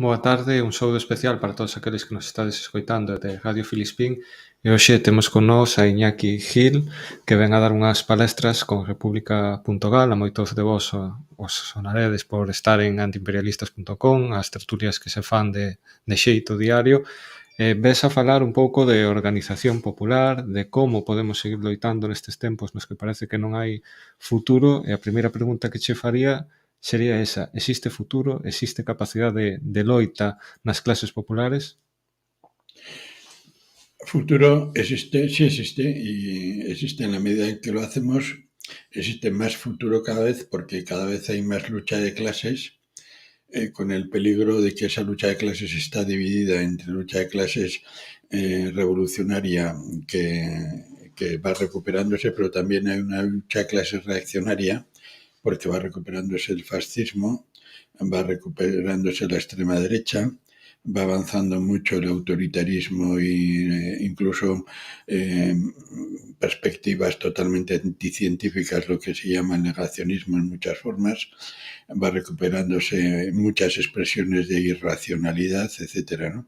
Boa tarde, un saúdo especial para todos aqueles que nos estades escoitando de Radio Filispín e hoxe temos con nós a Iñaki Gil que ven a dar unhas palestras con República.gal. A moitos de vos os sonaredes por estar en antiimperialistas.com, as tertulias que se fan de xeito diario. Ves a falar un pouco de organización popular, de como podemos seguir loitando nestes tempos nos que parece que non hai futuro, e a primeira pregunta que che faría sería esa: existe futuro? Existe capacidade de loita nas clases populares? Futuro existe, sí existe, y existe en la medida en que lo hacemos. Existe más futuro cada vez porque cada vez hay más lucha de clases, con el peligro de que esa lucha de clases está dividida entre lucha de clases revolucionaria que va recuperándose, pero también hay una lucha de clases reaccionaria porque va recuperándose el fascismo, va recuperándose la extrema derecha, va avanzando mucho el autoritarismo e incluso perspectivas totalmente anticientíficas, lo que se llama el negacionismo en muchas formas, va recuperándose muchas expresiones de irracionalidad, etcétera, ¿no?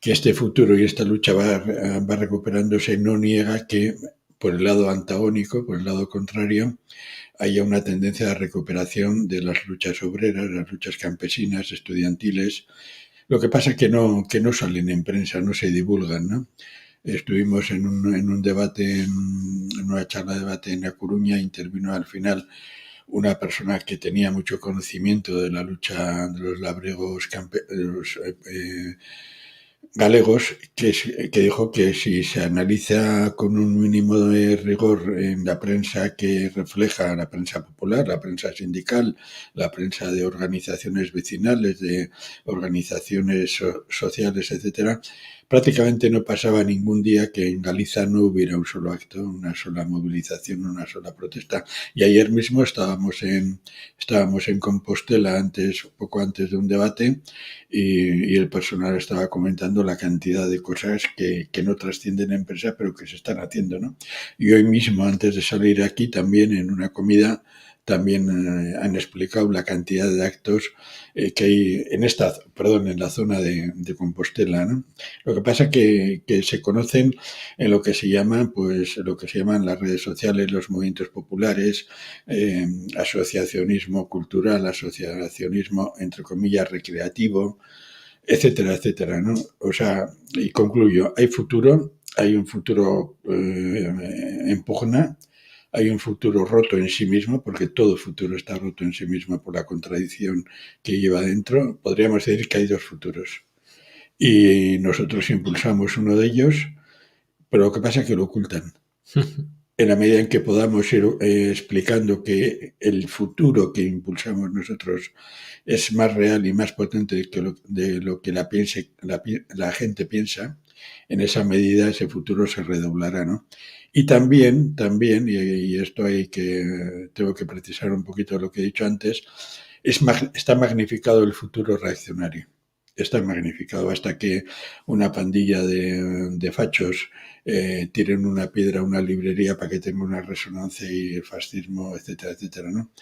Que este futuro y esta lucha va recuperándose no niega que por el lado antagónico, por el lado contrario, haya una tendencia de recuperación de las luchas obreras, las luchas campesinas, estudiantiles. Lo que pasa es que no salen en prensa, no se divulgan, ¿no? Estuvimos en un debate, en una charla de debate en A Coruña, intervino al final una persona que tenía mucho conocimiento de la lucha de los labregos galegos, que dijo que si se analiza con un mínimo de rigor en la prensa que refleja la prensa popular, la prensa sindical, la prensa de organizaciones vecinales, de organizaciones sociales, etcétera, prácticamente no pasaba ningún día que en Galiza no hubiera un solo acto, una sola movilización, una sola protesta. Y ayer mismo estábamos en Compostela, poco antes de un debate, y el personal estaba comentando la cantidad de cosas que no trascienden en prensa, pero que se están haciendo, ¿no? Y hoy mismo, antes de salir aquí, también en una comida, también han explicado la cantidad de actos que hay en la zona de Compostela, ¿no? Lo que pasa que se conocen en lo que se llaman las redes sociales, los movimientos populares, asociacionismo cultural, asociacionismo, entre comillas, recreativo, etcétera, etcétera, ¿no? O sea, y concluyo, hay un futuro en pugna, hay un futuro roto en sí mismo, porque todo futuro está roto en sí mismo por la contradicción que lleva dentro. Podríamos decir que hay dos futuros. Y nosotros impulsamos uno de ellos, pero lo que pasa es que lo ocultan. En la medida en que podamos ir explicando que el futuro que impulsamos nosotros es más real y más potente de lo que la gente piensa, en esa medida ese futuro se redoblará, ¿no? Y también, y esto tengo que precisar un poquito lo que he dicho antes, está magnificado el futuro reaccionario. Está magnificado hasta que una pandilla de fachos tiren una piedra a una librería para que tenga una resonancia y el fascismo, etcétera, etcétera, ¿no?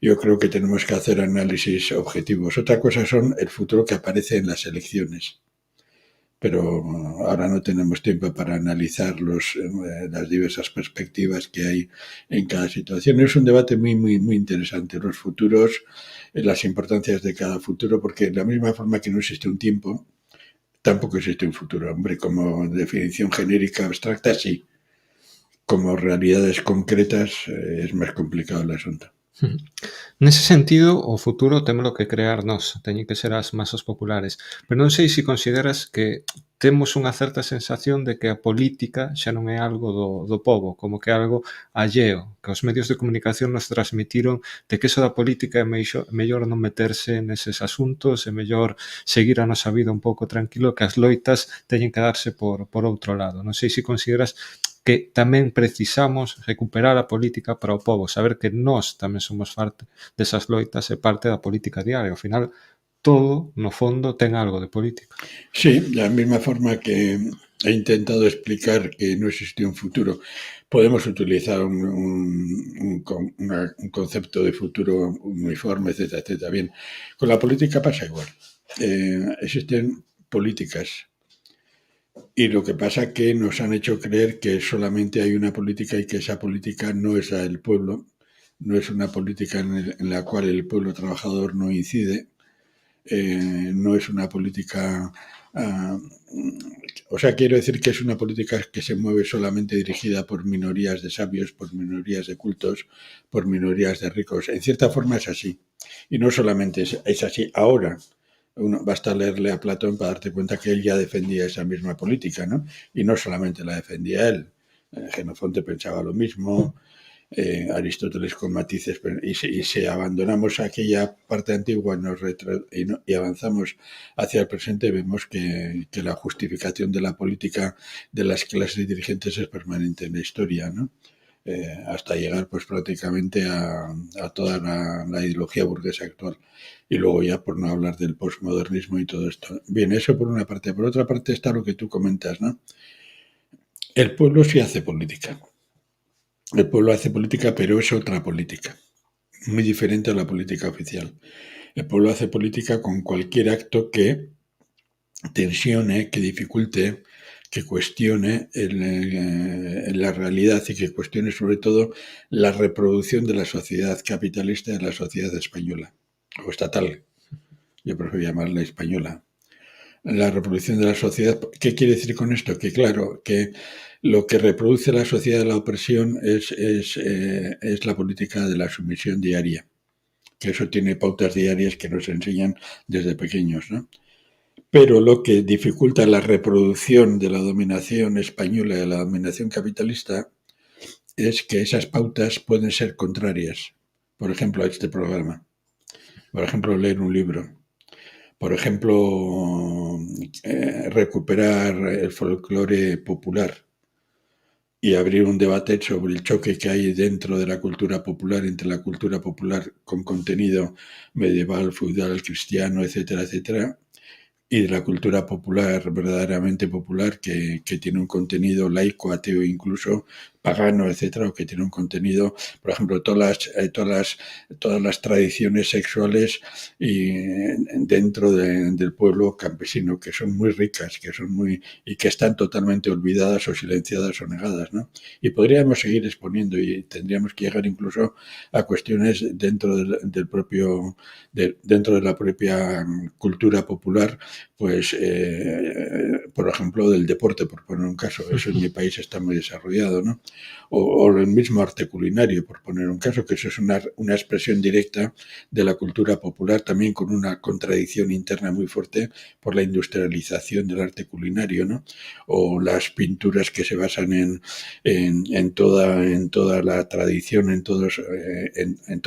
Yo creo que tenemos que hacer análisis objetivos. Otra cosa son el futuro que aparece en las elecciones. Pero ahora no tenemos tiempo para analizar las diversas perspectivas que hay en cada situación. Es un debate muy, muy, muy interesante. Los futuros, las importancias de cada futuro, porque de la misma forma que no existe un tiempo, tampoco existe un futuro. Hombre, como definición genérica abstracta, sí. Como realidades concretas, es más complicado el asunto. Nese sentido, o futuro témolo que crear nós, teñen que ser as masas populares. Pero non sei se consideras que temos unha certa sensación de que a política xa non é algo do pobo, como que é algo alleo, que os medios de comunicación nos transmitiron de que eso da política é mellor non meterse neses asuntos, é mellor seguir a nosa vida un pouco tranquilo, que as loitas teñen que darse por outro lado. Non sei se consideras que tamén precisamos recuperar a política para o pobo, saber que nós tamén somos parte desas loitas e parte da política diaria. Ao final, todo, no fondo, ten algo de política. Sí, de la misma forma que he intentado explicar que no existe un futuro, podemos utilizar un concepto de futuro uniforme, etcétera, etcétera. Bien, con la política pasa igual. existen políticas. Y lo que pasa es que nos han hecho creer que solamente hay una política y que esa política no es la del pueblo, no es una política en la cual el pueblo trabajador no incide, no es una política... o sea, quiero decir que es una política que se mueve solamente dirigida por minorías de sabios, por minorías de cultos, por minorías de ricos. En cierta forma es así. Y no solamente es así ahora. Basta leerle a Platón para darte cuenta que él ya defendía esa misma política, ¿no? Y no solamente la defendía él. Genofonte pensaba lo mismo, Aristóteles con matices, y si abandonamos aquella parte antigua y avanzamos hacia el presente, vemos que la justificación de la política de las clases dirigentes es permanente en la historia, ¿no? Hasta llegar pues prácticamente a toda la ideología burguesa actual. Y luego ya por no hablar del posmodernismo y todo esto. Bien, eso por una parte. Por otra parte está lo que tú comentas, ¿no? El pueblo sí hace política. El pueblo hace política, pero es otra política, muy diferente a la política oficial. El pueblo hace política con cualquier acto que tensione, que dificulte, que cuestione la realidad y que cuestione sobre todo la reproducción de la sociedad capitalista, de la sociedad española o estatal. Yo prefiero llamarla española. La reproducción de la sociedad. ¿Qué quiere decir con esto? Que claro, que lo que reproduce la sociedad de la opresión es la política de la sumisión diaria, que eso tiene pautas diarias que nos enseñan desde pequeños, ¿no? Pero lo que dificulta la reproducción de la dominación española, de la dominación capitalista, es que esas pautas pueden ser contrarias. Por ejemplo, a este programa. Por ejemplo, leer un libro. Por ejemplo, recuperar el folclore popular y abrir un debate sobre el choque que hay dentro de la cultura popular, entre la cultura popular con contenido medieval, feudal, cristiano, etcétera, etcétera, y de la cultura popular, verdaderamente popular, que tiene un contenido laico, ateo, incluso pagano, etcétera, o que tiene un contenido, por ejemplo, todas las tradiciones sexuales y dentro del pueblo campesino, que son muy ricas, y que están totalmente olvidadas o silenciadas o negadas, ¿no? Y podríamos seguir exponiendo y tendríamos que llegar incluso a cuestiones dentro dentro de la propia cultura popular, pues, por ejemplo, del deporte, por poner un caso. Eso en mi país está muy desarrollado, ¿no? O el mismo arte culinario, por poner un caso, que eso es una expresión directa de la cultura popular, también con una contradicción interna muy fuerte por la industrialización del arte culinario, ¿no? O las pinturas que se basan en toda la tradición, en toda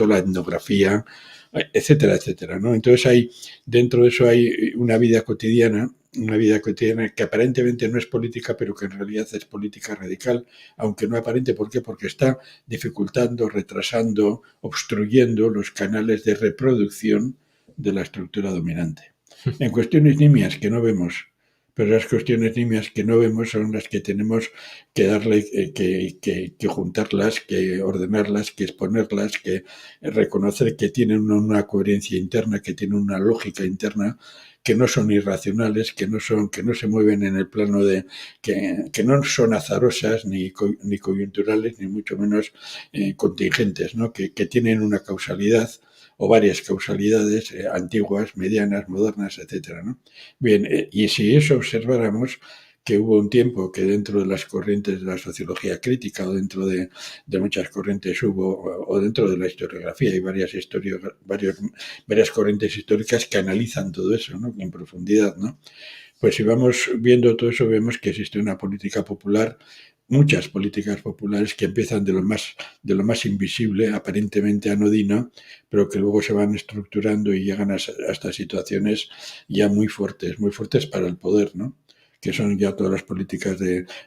la etnografía, etcétera, etcétera, ¿no? Entonces dentro de eso hay una vida cotidiana que aparentemente no es política, pero que en realidad es política radical, aunque no aparente. ¿Por qué? Porque está dificultando, retrasando, obstruyendo los canales de reproducción de la estructura dominante. En cuestiones nimias que no vemos, pero las cuestiones nimias que no vemos son las que tenemos que darle, que juntarlas, que ordenarlas, que exponerlas, que reconocer que tienen una coherencia interna, que tienen una lógica interna, que no son irracionales, que no se mueven en el plano que no son azarosas ni coyunturales, ni mucho menos contingentes, ¿no? Que tienen una causalidad o varias causalidades antiguas, medianas, modernas, etcétera, ¿no? Bien, y si eso observáramos, que hubo un tiempo que dentro de las corrientes de la sociología crítica o dentro de muchas corrientes o dentro de la historiografía hay varias corrientes históricas que analizan todo eso, ¿no? En profundidad, ¿no? Pues si vamos viendo todo eso, vemos que existe una política popular, muchas políticas populares que empiezan de lo más invisible, aparentemente anodino, pero que luego se van estructurando y llegan hasta situaciones ya muy fuertes para el poder, ¿no? Que son ya todas las políticas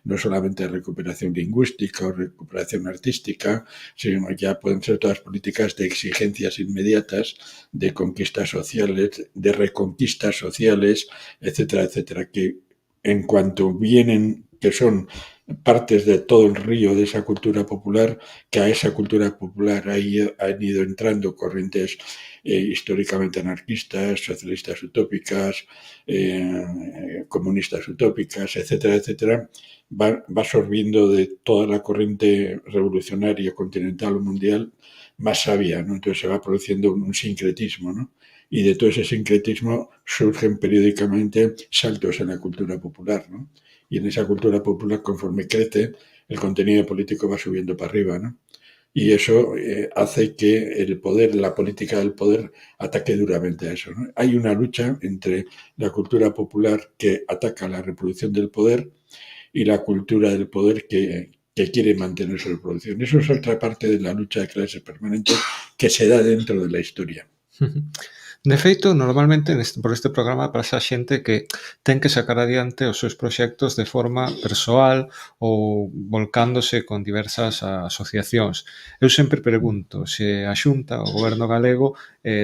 no solamente de recuperación lingüística o recuperación artística, sino ya pueden ser todas políticas de exigencias inmediatas, de conquistas sociales, de reconquistas sociales, etcétera, etcétera, que en cuanto vienen, que son partes de todo el río de esa cultura popular, que a esa cultura popular han ido entrando corrientes históricamente anarquistas, socialistas utópicas, comunistas utópicas, etcétera, etcétera, va absorbiendo de toda la corriente revolucionaria continental o mundial más sabia, ¿no? Entonces se va produciendo un sincretismo, ¿no? Y de todo ese sincretismo surgen periódicamente saltos en la cultura popular, ¿no? Y en esa cultura popular, conforme crece, el contenido político va subiendo para arriba, ¿no? Y eso hace que el poder, la política del poder, ataque duramente a eso, ¿no? Hay una lucha entre la cultura popular que ataca la reproducción del poder y la cultura del poder que quiere mantener su reproducción. Eso es otra parte de la lucha de clases permanente que se da dentro de la historia. De feito, normalmente por este programa pasa xente que ten que sacar adiante os seus proxectos de forma persoal ou volcándose con diversas asociacións. Eu sempre pregunto se a Xunta, o Goberno galego,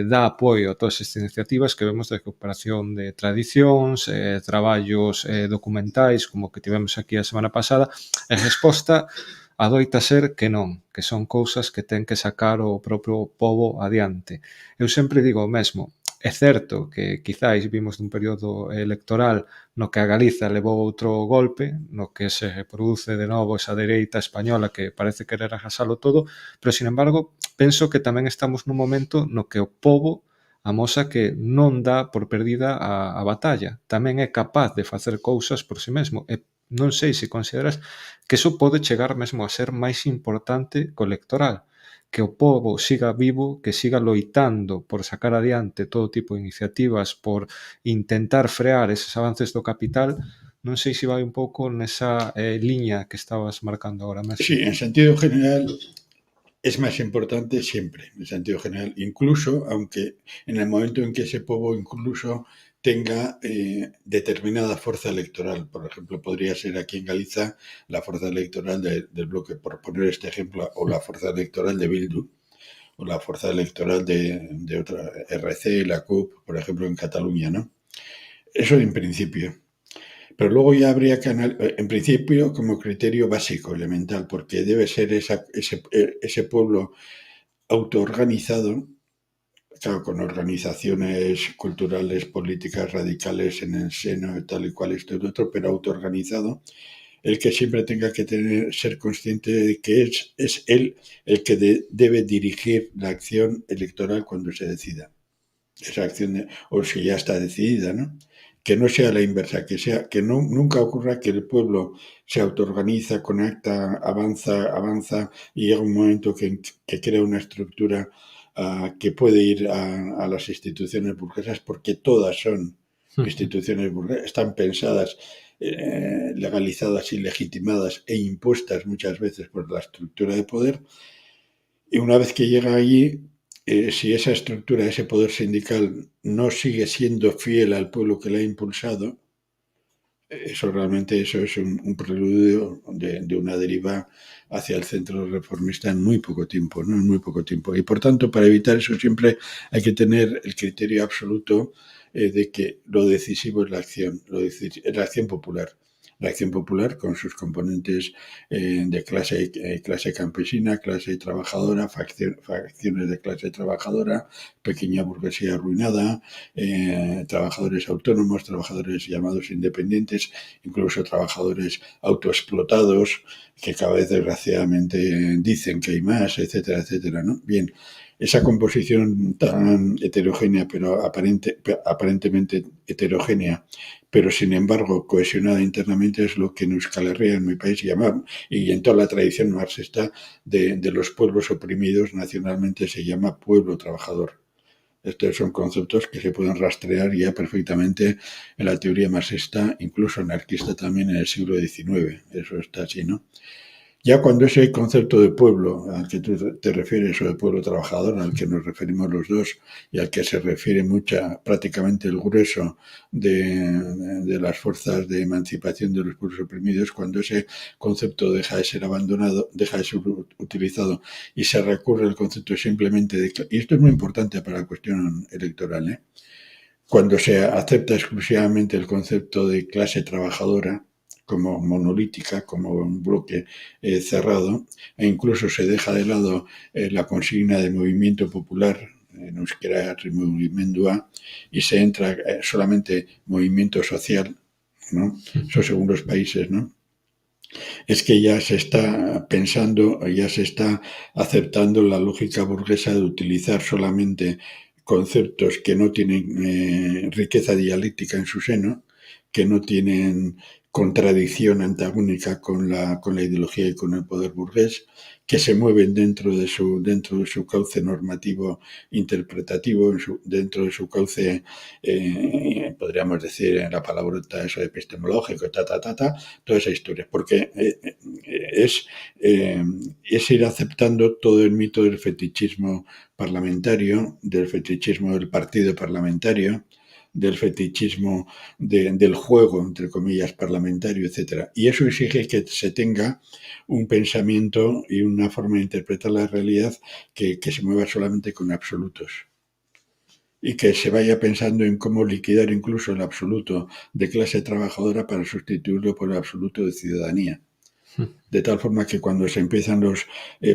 dá apoio a todas estas iniciativas que vemos de recuperación de tradicións, traballos documentais, como que tivemos aquí a semana pasada, en resposta adoita ser que non, que son cousas que ten que sacar o propio pobo adiante. Eu sempre digo o mesmo, é certo que quizáis vimos dun período electoral no que a Galiza levou outro golpe, no que se reproduce de novo esa dereita española que parece querer arrasalo todo, pero, sin embargo, penso que tamén estamos nun momento no que o pobo amosa que non dá por perdida a batalla, tamén é capaz de facer cousas por si mesmo, e non sei se consideras que iso pode chegar mesmo a ser máis importante co electoral, que o pobo siga vivo, que siga loitando por sacar adiante todo tipo de iniciativas, por intentar frear eses avances do capital. Non sei se vai un pouco nesa liña que estabas marcando agora mesmo. Sí, en sentido general es más importante siempre, en sentido general, incluso aunque en el momento en que ese pueblo incluso tenga determinada fuerza electoral. Por ejemplo, podría ser aquí en Galiza la fuerza electoral del bloque, por poner este ejemplo, o la fuerza electoral de Bildu, o la fuerza electoral de otra RC, la CUP, por ejemplo, en Cataluña, ¿no? Eso en principio. Pero luego ya habría que en principio, como criterio básico, elemental, porque debe ser ese pueblo autoorganizado, claro, con organizaciones culturales, políticas radicales en el seno, tal y cual esto y otro, pero autoorganizado, el que siempre tenga que ser consciente de que es él el que debe dirigir la acción electoral cuando se decida. Esa acción, o si ya está decidida, ¿no? Que no sea la inversa, que nunca ocurra que el pueblo se autoorganiza, conecta, avanza y llega un momento que crea una estructura que puede ir a las instituciones burguesas, porque todas son instituciones burguesas, están pensadas, legalizadas y legitimadas e impuestas muchas veces por la estructura de poder. Y una vez que llega allí, si esa estructura, ese poder sindical no sigue siendo fiel al pueblo que le ha impulsado, eso es un preludio de una deriva hacia el centro reformista en muy poco tiempo, ¿no? En muy poco tiempo. Y por tanto, para evitar eso siempre hay que tener el criterio absoluto de que lo decisivo es la acción popular. La acción popular con sus componentes de clase campesina, clase trabajadora, facciones de clase trabajadora, pequeña burguesía arruinada, trabajadores autónomos, trabajadores llamados independientes, incluso trabajadores autoexplotados, que cada vez desgraciadamente dicen que hay más, etcétera, etcétera, ¿no? Bien, esa composición tan heterogénea, pero aparentemente heterogénea, pero sin embargo cohesionada internamente, es lo que en Euskal Herria, en mi país, llamamos, y en toda la tradición marxista de los pueblos oprimidos nacionalmente, se llama pueblo trabajador. Estos son conceptos que se pueden rastrear ya perfectamente en la teoría marxista, incluso anarquista también en el siglo XIX. Eso está así, ¿no? Ya cuando ese concepto de pueblo al que tú te refieres, o de pueblo trabajador, al que nos referimos los dos, y al que se refiere prácticamente el grueso de las fuerzas de emancipación de los pueblos oprimidos, cuando ese concepto deja de ser abandonado, deja de ser utilizado y se recurre al concepto simplemente de... Y esto es muy importante para la cuestión electoral, cuando se acepta exclusivamente el concepto de clase trabajadora como monolítica, como un bloque cerrado, e incluso se deja de lado la consigna de movimiento popular, en euskera mugimendua, y se entra solamente movimiento social, ¿no? Eso según los países, ¿no? Es que ya se está pensando, ya se está aceptando la lógica burguesa de utilizar solamente conceptos que no tienen riqueza dialéctica en su seno, que no tienen contradicción antagónica con la ideología y con el poder burgués, que se mueven dentro de su cauce normativo interpretativo, dentro de su cauce, podríamos decir en la palabrota eso epistemológico, toda esa historia, porque es ir aceptando todo el mito del fetichismo parlamentario, del fetichismo del partido parlamentario, del fetichismo del juego, entre comillas, parlamentario, etcétera. Y eso exige que se tenga un pensamiento y una forma de interpretar la realidad que se mueva solamente con absolutos. Y que se vaya pensando en cómo liquidar incluso el absoluto de clase trabajadora para sustituirlo por el absoluto de ciudadanía. De tal forma que cuando se empiezan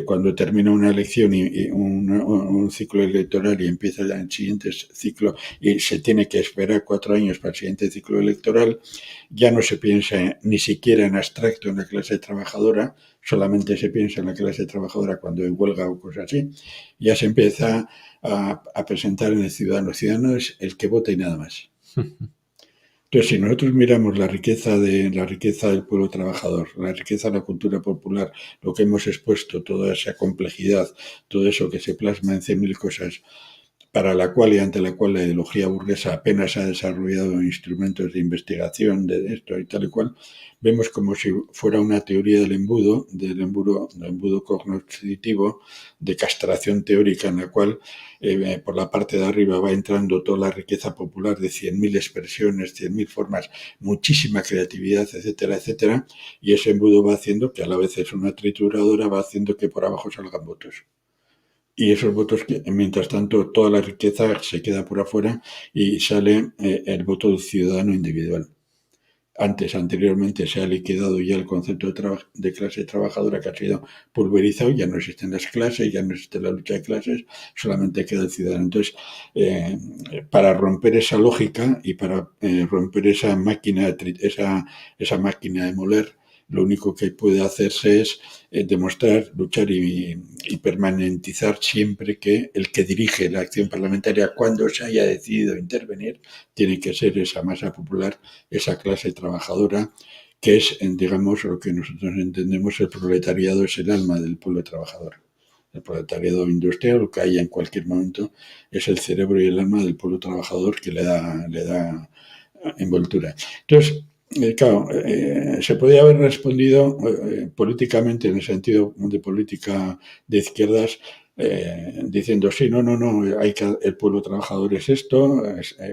cuando termina una elección y un ciclo electoral y empieza el siguiente ciclo y se tiene que esperar 4 años para el siguiente ciclo electoral, ya no se piensa ni siquiera en abstracto en la clase trabajadora, solamente se piensa en la clase trabajadora cuando hay huelga o cosas así, ya se empieza a presentar en el ciudadano. El ciudadano es el que vota y nada más. Entonces, si nosotros miramos la riqueza del pueblo trabajador, la riqueza de la cultura popular, lo que hemos expuesto, toda esa complejidad, todo eso que se plasma en 100.000 cosas, para la cual y ante la cual la ideología burguesa apenas ha desarrollado instrumentos de investigación de esto y tal y cual, vemos como si fuera una teoría del embudo cognitivo, de castración teórica, en la cual por la parte de arriba va entrando toda la riqueza popular de 100.000 expresiones, 100.000 formas, muchísima creatividad, etcétera, etcétera, y ese embudo va haciendo que a la vez es una trituradora, va haciendo que por abajo salgan votos. Y esos votos, mientras tanto, toda la riqueza se queda por afuera y sale el voto del ciudadano individual. Anteriormente se ha liquidado ya el concepto de clase trabajadora, que ha sido pulverizado, ya no existen las clases, ya no existe la lucha de clases, solamente queda el ciudadano. Entonces, para romper esa lógica y para romper esa máquina de moler, lo único que puede hacerse es demostrar, luchar y permanentizar siempre que el que dirige la acción parlamentaria, cuando se haya decidido intervenir, tiene que ser esa masa popular, esa clase trabajadora, que es, digamos, lo que nosotros entendemos, el proletariado es el alma del pueblo trabajador. El proletariado industrial, lo que haya en cualquier momento, es el cerebro y el alma del pueblo trabajador que le da envoltura. Entonces, claro, se podía haber respondido políticamente, en el sentido de política de izquierdas, diciendo sí, no, el pueblo trabajador es esto,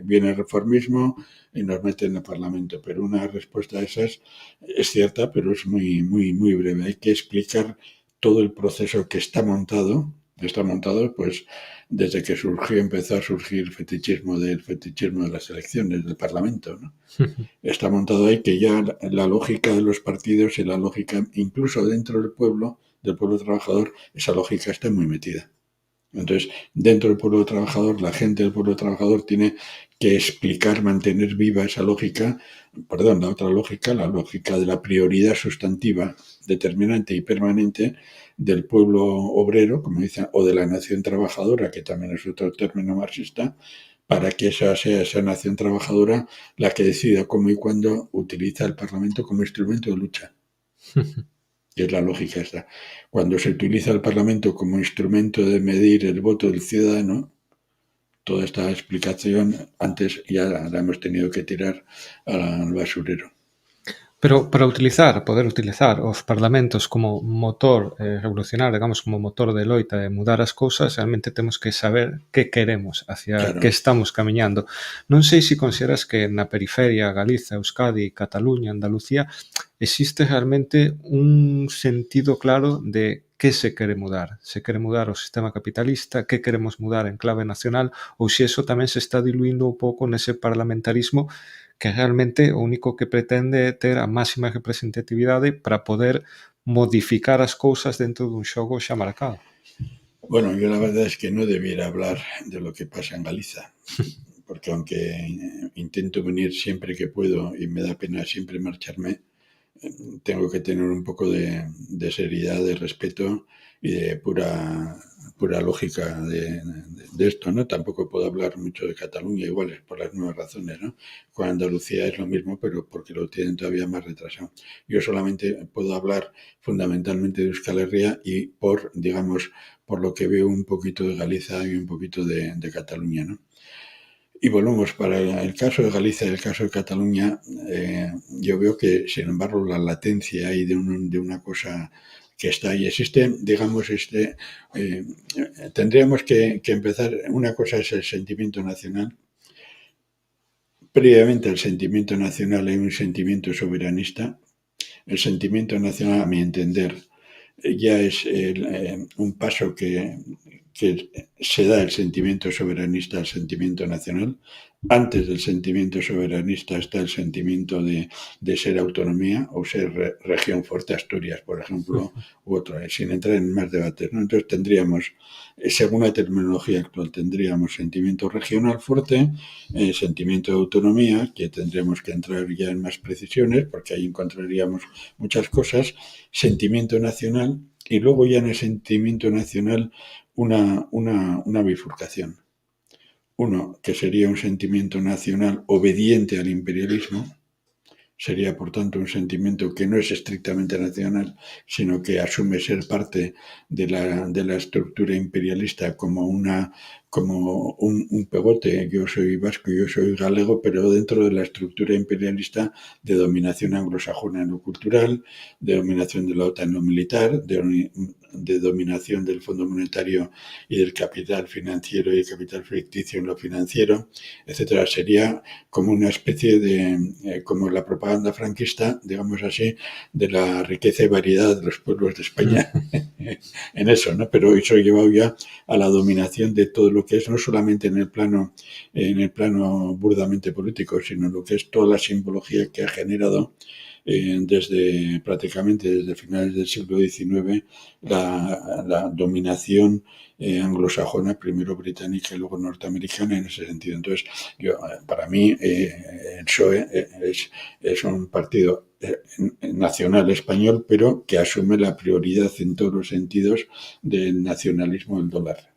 viene el reformismo y nos mete en el Parlamento. Pero una respuesta a esas es cierta, pero es muy, muy, muy breve. Hay que explicar todo el proceso que está montado, pues desde que empezó a surgir el fetichismo de las elecciones del Parlamento, ¿no? Está montado ahí que ya la lógica de los partidos y la lógica, incluso dentro del pueblo trabajador, esa lógica está muy metida. Entonces, dentro del pueblo trabajador, la gente del pueblo trabajador tiene que explicar, mantener viva esa lógica, la otra lógica, la lógica de la prioridad sustantiva, determinante y permanente del pueblo obrero, como dicen, o de la nación trabajadora, que también es otro término marxista, para que esa sea esa nación trabajadora la que decida cómo y cuándo utiliza el Parlamento como instrumento de lucha. Y es la lógica esta. Cuando se utiliza el Parlamento como instrumento de medir el voto del ciudadano, toda esta explicación antes ya la hemos tenido que tirar al basurero. Pero para poder utilizar os parlamentos como motor revolucionario, digamos, como motor de loita de mudar as cousas, realmente temos que saber que queremos, hacia que estamos camiñando. Non sei se consideras que na periferia, Galiza, Euskadi, Cataluña, Andalucía, existe realmente un sentido claro de que se quere mudar. Se quere mudar o sistema capitalista, que queremos mudar en clave nacional, ou se eso tamén se está diluindo un pouco nese parlamentarismo que realmente o único que pretende é ter a máxima representatividade para poder modificar as cousas dentro dun xogo xa marcado. Bueno, yo la verdad es que no debiera hablar de lo que pasa en Galiza, porque aunque intento venir siempre que puedo y me da pena siempre marcharme, tengo que tener un poco de seriedad, de respeto y de pura lógica de esto, ¿no? Tampoco puedo hablar mucho de Cataluña, igual es por las mismas razones, ¿no? Con Andalucía es lo mismo, pero porque lo tienen todavía más retrasado. Yo solamente puedo hablar fundamentalmente de Euskal Herria y digamos, por lo que veo un poquito de Galicia y un poquito de Cataluña, ¿no? Y volvemos para el caso de Galicia y el caso de Cataluña. Yo veo que, sin embargo, la latencia ahí de una cosa que está ahí existe, digamos, tendríamos que empezar. Una cosa es el sentimiento nacional. Previamente al sentimiento nacional hay un sentimiento soberanista. El sentimiento nacional, a mi entender, ya es un paso que se da el sentimiento soberanista al sentimiento nacional. Antes del sentimiento soberanista está el sentimiento de ser autonomía o ser región fuerte, Asturias, por ejemplo, u otro, sin entrar en más debates, ¿no? Entonces tendríamos, según la terminología actual, tendríamos sentimiento regional fuerte, sentimiento de autonomía, que tendríamos que entrar ya en más precisiones, porque ahí encontraríamos muchas cosas, sentimiento nacional, y luego ya en el sentimiento nacional una bifurcación. Uno, que sería un sentimiento nacional obediente al imperialismo, sería por tanto un sentimiento que no es estrictamente nacional, sino que asume ser parte de la estructura imperialista como un pegote. Yo soy vasco, yo soy galego, pero dentro de la estructura imperialista de dominación anglosajona en lo cultural, de dominación de la OTAN en lo militar, de dominación del Fondo Monetario y del capital financiero y el capital ficticio en lo financiero, etcétera. Sería como una especie de, como la propaganda franquista, digamos así, de la riqueza y variedad de los pueblos de España en eso, ¿no? Pero eso ha llevado ya a la dominación de todo lo que es, no solamente en el plano burdamente político, sino en lo que es toda la simbología que ha generado prácticamente desde finales del siglo XIX la dominación anglosajona, primero británica y luego norteamericana en ese sentido. Entonces, para mí, el PSOE es un partido nacional español, pero que asume la prioridad en todos los sentidos del nacionalismo del dólar.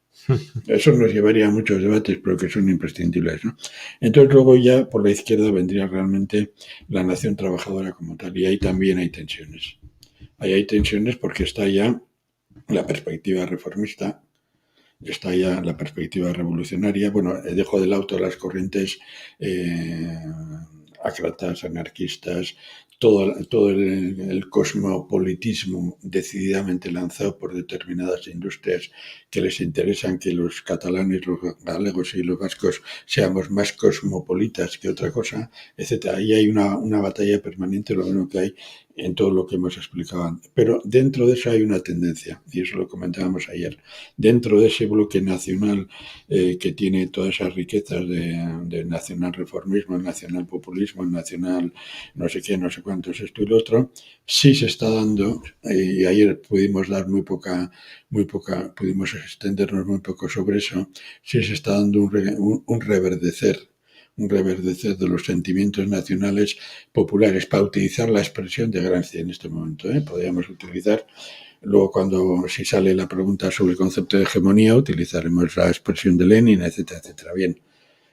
Eso nos llevaría a muchos debates, pero que son imprescindibles, ¿no? Entonces luego ya por la izquierda vendría realmente la nación trabajadora como tal, y ahí también hay tensiones. Ahí hay tensiones porque está ya la perspectiva reformista, está ya la perspectiva revolucionaria. Bueno, dejo de lado todas las corrientes ácratas, anarquistas, todo el cosmopolitismo decididamente lanzado por determinadas industrias que les interesan que los catalanes, los galegos y los vascos seamos más cosmopolitas que otra cosa, etcétera. Ahí hay una batalla permanente, lo mismo que hay en todo lo que hemos explicado antes. Pero dentro de eso hay una tendencia, y eso lo comentábamos ayer. Dentro de ese bloque nacional que tiene todas esas riquezas de nacional reformismo, nacional populismo, nacional no sé qué, no sé cuántos, esto y lo otro, sí se está dando, y ayer pudimos dar pudimos extendernos muy poco sobre eso, sí se está dando un reverdecer de los sentimientos nacionales populares, para utilizar la expresión de Gramsci en este momento. Podríamos utilizar, luego si sale la pregunta sobre el concepto de hegemonía, utilizaremos la expresión de Lenin, etcétera, etcétera. Bien,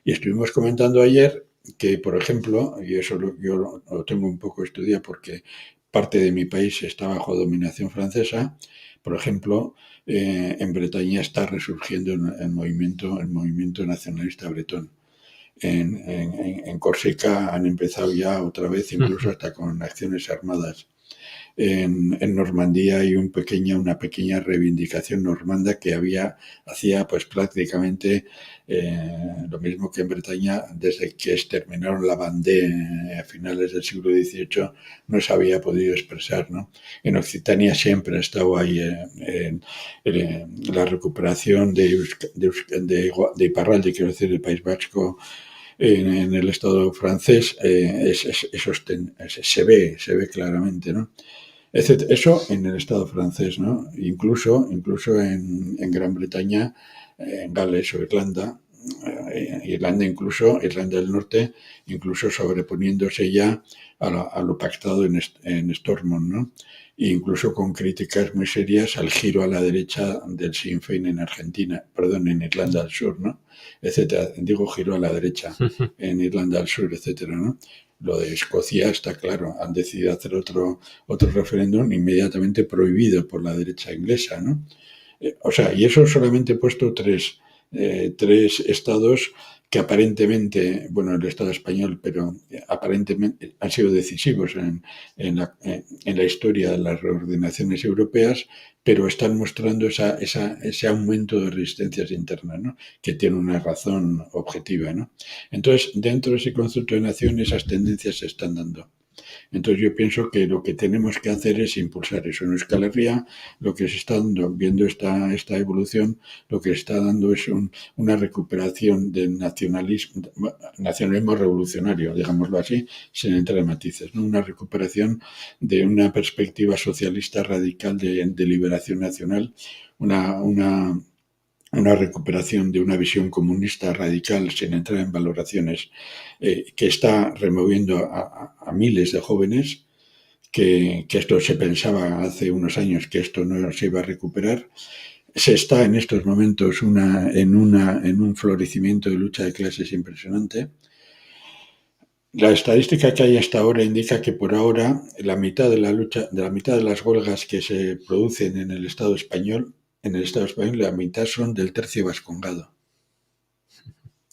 y estuvimos comentando ayer que, por ejemplo, y eso yo lo tengo un poco estudiado porque parte de mi país está bajo dominación francesa. Por ejemplo, en Bretaña está resurgiendo el movimiento nacionalista bretón. En Córcega han empezado ya otra vez, incluso hasta con acciones armadas. en Normandía hay una pequeña reivindicación normanda que hacía pues prácticamente lo mismo que en Bretaña, desde que exterminaron la Vendée a finales del siglo XVIII, no se había podido expresar, ¿no? En Occitania siempre ha estado ahí la recuperación de Iparralde, quiero decir, del País Vasco, en el Estado francés, se ve claramente, ¿no? Eso en el Estado francés, ¿no? Incluso en Gran Bretaña, en Gales o Irlanda, Irlanda del Norte, incluso sobreponiéndose ya a lo pactado en Stormont, ¿no? E incluso con críticas muy serias al giro a la derecha del Sinn Féin en Argentina, perdón, en Irlanda del Sur, ¿no? Etcétera. Digo giro a la derecha en Irlanda del Sur, etcétera, ¿no? Lo de Escocia está claro, han decidido hacer otro referéndum inmediatamente prohibido por la derecha inglesa, ¿no? Y eso solamente he puesto tres estados que aparentemente, bueno, el Estado español, pero aparentemente han sido decisivos en la historia de las reordenaciones europeas, pero están mostrando ese aumento de resistencias internas, ¿no? Que tiene una razón objetiva, ¿no? Entonces, dentro de ese concepto de nación, esas tendencias se están dando. Entonces yo pienso que lo que tenemos que hacer es impulsar eso. En Euskal Herria lo que se está dando, viendo esta evolución, lo que se está dando es una recuperación del nacionalismo revolucionario, digámoslo así, sin entrar en matices, ¿no? Una recuperación de una perspectiva socialista radical de liberación nacional, una recuperación de una visión comunista radical sin entrar en valoraciones, que está removiendo a miles de jóvenes, que esto se pensaba hace unos años que esto no se iba a recuperar. Se está en estos momentos en un florecimiento de lucha de clases impresionante. La estadística que hay hasta ahora indica que por ahora la mitad de las huelgas que se producen en el Estado español, la mitad son del tercio vascongado.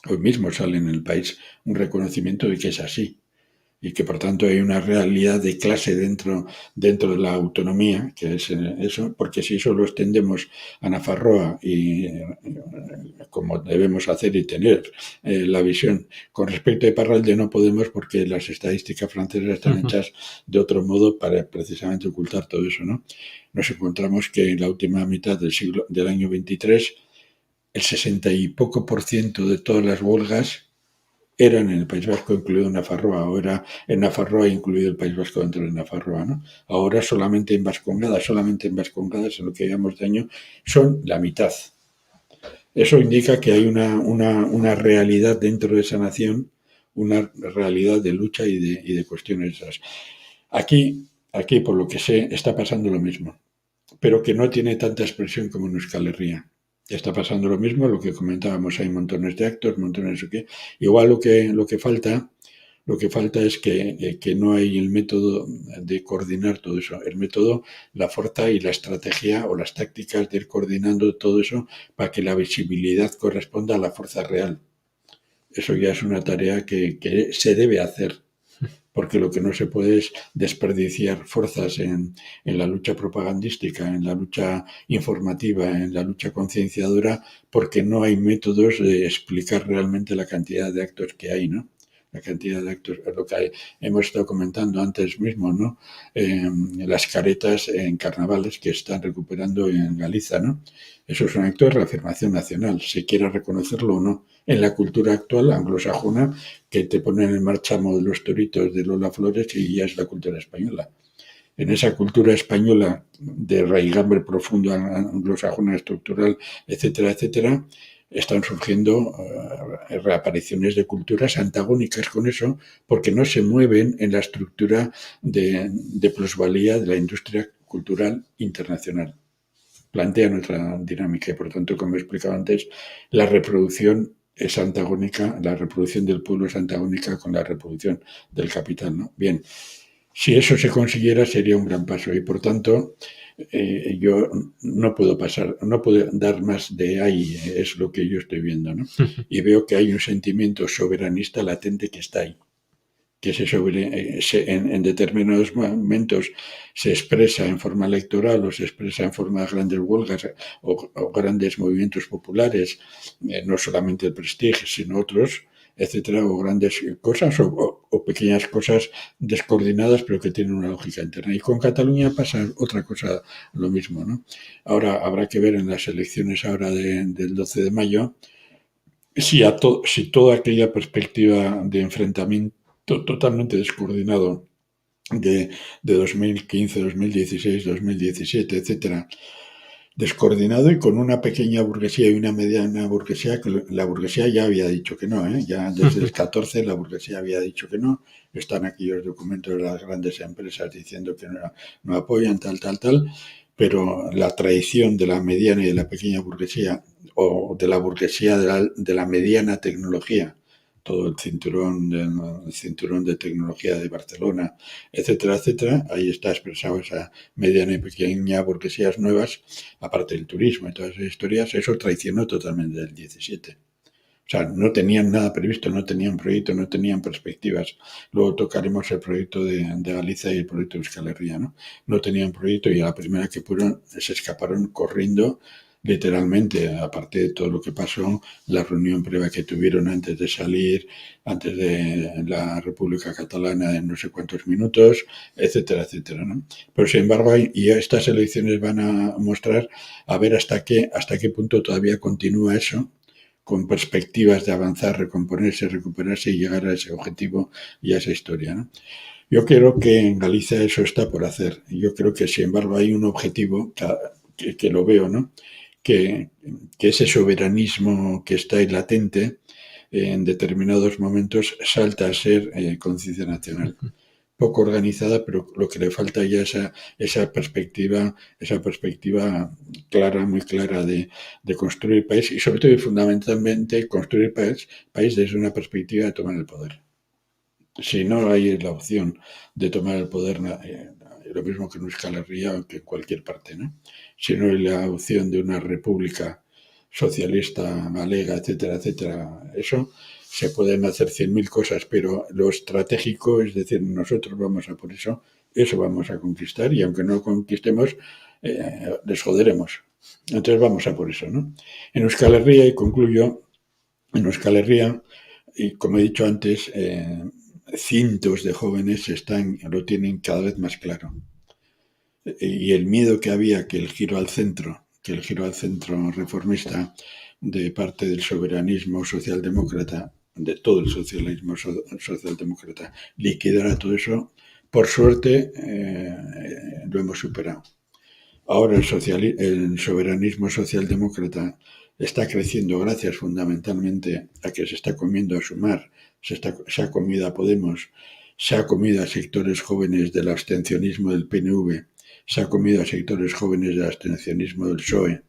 Hoy mismo sale en el país un reconocimiento de que es así y que por tanto hay una realidad de clase dentro de la autonomía, que es eso, porque si eso lo extendemos a Nafarroa y como debemos hacer y tener la visión con respecto a Iparralde, no podemos porque las estadísticas francesas están hechas de otro modo para precisamente ocultar todo eso, ¿no? Nos encontramos que en la última mitad del año 23 el 60 y poco % de todas las huelgas eran en el País Vasco, incluido Nafarroa, o era en Nafarroa incluido el País Vasco dentro de Nafarroa, ¿no? Ahora solamente en Vascongadas, en lo que llevamos de año, son la mitad. Eso indica que hay una realidad dentro de esa nación, una realidad de lucha y de cuestiones esas. Aquí, por lo que sé, está pasando lo mismo, pero que no tiene tanta expresión como en Euskal Herria. Está pasando lo mismo, lo que comentábamos, hay montones de actos, montones de qué. Igual lo que falta es que no hay el método de coordinar todo eso. El método, la fuerza y la estrategia o las tácticas de ir coordinando todo eso para que la visibilidad corresponda a la fuerza real. Eso ya es una tarea que se debe hacer, porque lo que no se puede es desperdiciar fuerzas en la lucha propagandística, en la lucha informativa, en la lucha concienciadora, porque no hay métodos de explicar realmente la cantidad de actos que hay, ¿no? La cantidad de actos, lo que hemos estado comentando antes mismo, ¿no? Las caretas en carnavales que están recuperando en Galiza, ¿no? Eso es un acto de reafirmación nacional, se quiera reconocerlo o no. En la cultura actual anglosajona, que te ponen en marcha los toritos de Lola Flores y ya es la cultura española. En esa cultura española de raigambre profundo, anglosajona, estructural, etcétera, etcétera, están surgiendo reapariciones de culturas antagónicas con eso, porque no se mueven en la estructura de plusvalía de la industria cultural internacional. Plantean otra dinámica y, por tanto, como he explicado antes, la reproducción es antagónica, la reproducción del pueblo es antagónica con la reproducción del capital, ¿no? Bien, si eso se consiguiera sería un gran paso y, por tanto, yo no puedo dar más de ahí, es lo que yo estoy viendo, ¿no? Y veo que hay un sentimiento soberanista latente que está ahí. que en determinados momentos se expresa en forma electoral o se expresa en forma de grandes huelgas o grandes movimientos populares, no solamente el Prestige, sino otros, etcétera, o grandes cosas o pequeñas cosas descoordinadas, pero que tienen una lógica interna. Y con Cataluña pasa otra cosa, lo mismo, ¿no? Ahora habrá que ver en las elecciones ahora del 12 de mayo si toda aquella perspectiva de enfrentamiento totalmente descoordinado de 2015, 2016, 2017, etcétera, descoordinado y con una pequeña burguesía y una mediana burguesía, que la burguesía ya había dicho que no, ¿eh? Ya desde el 14 la burguesía había dicho que no, están aquí los documentos de las grandes empresas diciendo que no apoyan tal, pero la traición de la mediana y de la pequeña burguesía o de la burguesía de la mediana tecnología, todo el cinturón de tecnología de Barcelona, etcétera, etcétera, ahí está expresado esa mediana y pequeña burguesías nuevas, aparte del turismo y todas esas historias, eso traicionó totalmente el 17. O sea, no tenían nada previsto, no tenían proyecto, no tenían perspectivas. Luego tocaremos el proyecto de Galicia y el proyecto de Euskal Herria, ¿no? No tenían proyecto y a la primera que fueron se escaparon corriendo literalmente, aparte de todo lo que pasó, la reunión previa que tuvieron antes de salir, antes de la República Catalana en no sé cuántos minutos, etcétera, etcétera, ¿no? Pero sin embargo, y estas elecciones van a mostrar a ver hasta qué punto todavía continúa eso, con perspectivas de avanzar, recomponerse, recuperarse y llegar a ese objetivo y a esa historia, ¿no? Yo creo que en Galicia eso está por hacer. Yo creo que, sin embargo, hay un objetivo que lo veo, ¿no? Que, que ese soberanismo que está ahí latente en determinados momentos salta a ser conciencia nacional. Poco organizada, pero lo que le falta ya es esa perspectiva clara, muy clara de construir país y sobre todo y fundamentalmente construir país desde una perspectiva de tomar el poder. Si no hay la opción de tomar el poder, lo mismo que en Euskal Herria o que en cualquier parte, ¿no? Si no hay la opción de una república socialista, galega, etcétera, etcétera, eso se pueden hacer 100.000 cosas, pero lo estratégico, es decir, nosotros vamos a por eso vamos a conquistar y aunque no lo conquistemos, les joderemos. Entonces vamos a por eso, ¿no? En Euskal Herria, y concluyo, en Euskal Herria, y como he dicho antes, cientos de jóvenes lo tienen cada vez más claro. Y el miedo que había que el giro al centro reformista de parte del soberanismo socialdemócrata, de todo el socialismo socialdemócrata, liquidara todo eso, por suerte lo hemos superado. Ahora el soberanismo socialdemócrata está creciendo gracias fundamentalmente a que se está comiendo a Sumar, se ha comido a Podemos, se ha comido a sectores jóvenes del abstencionismo del PNV, se ha comido a sectores jóvenes del abstencionismo del PSOE,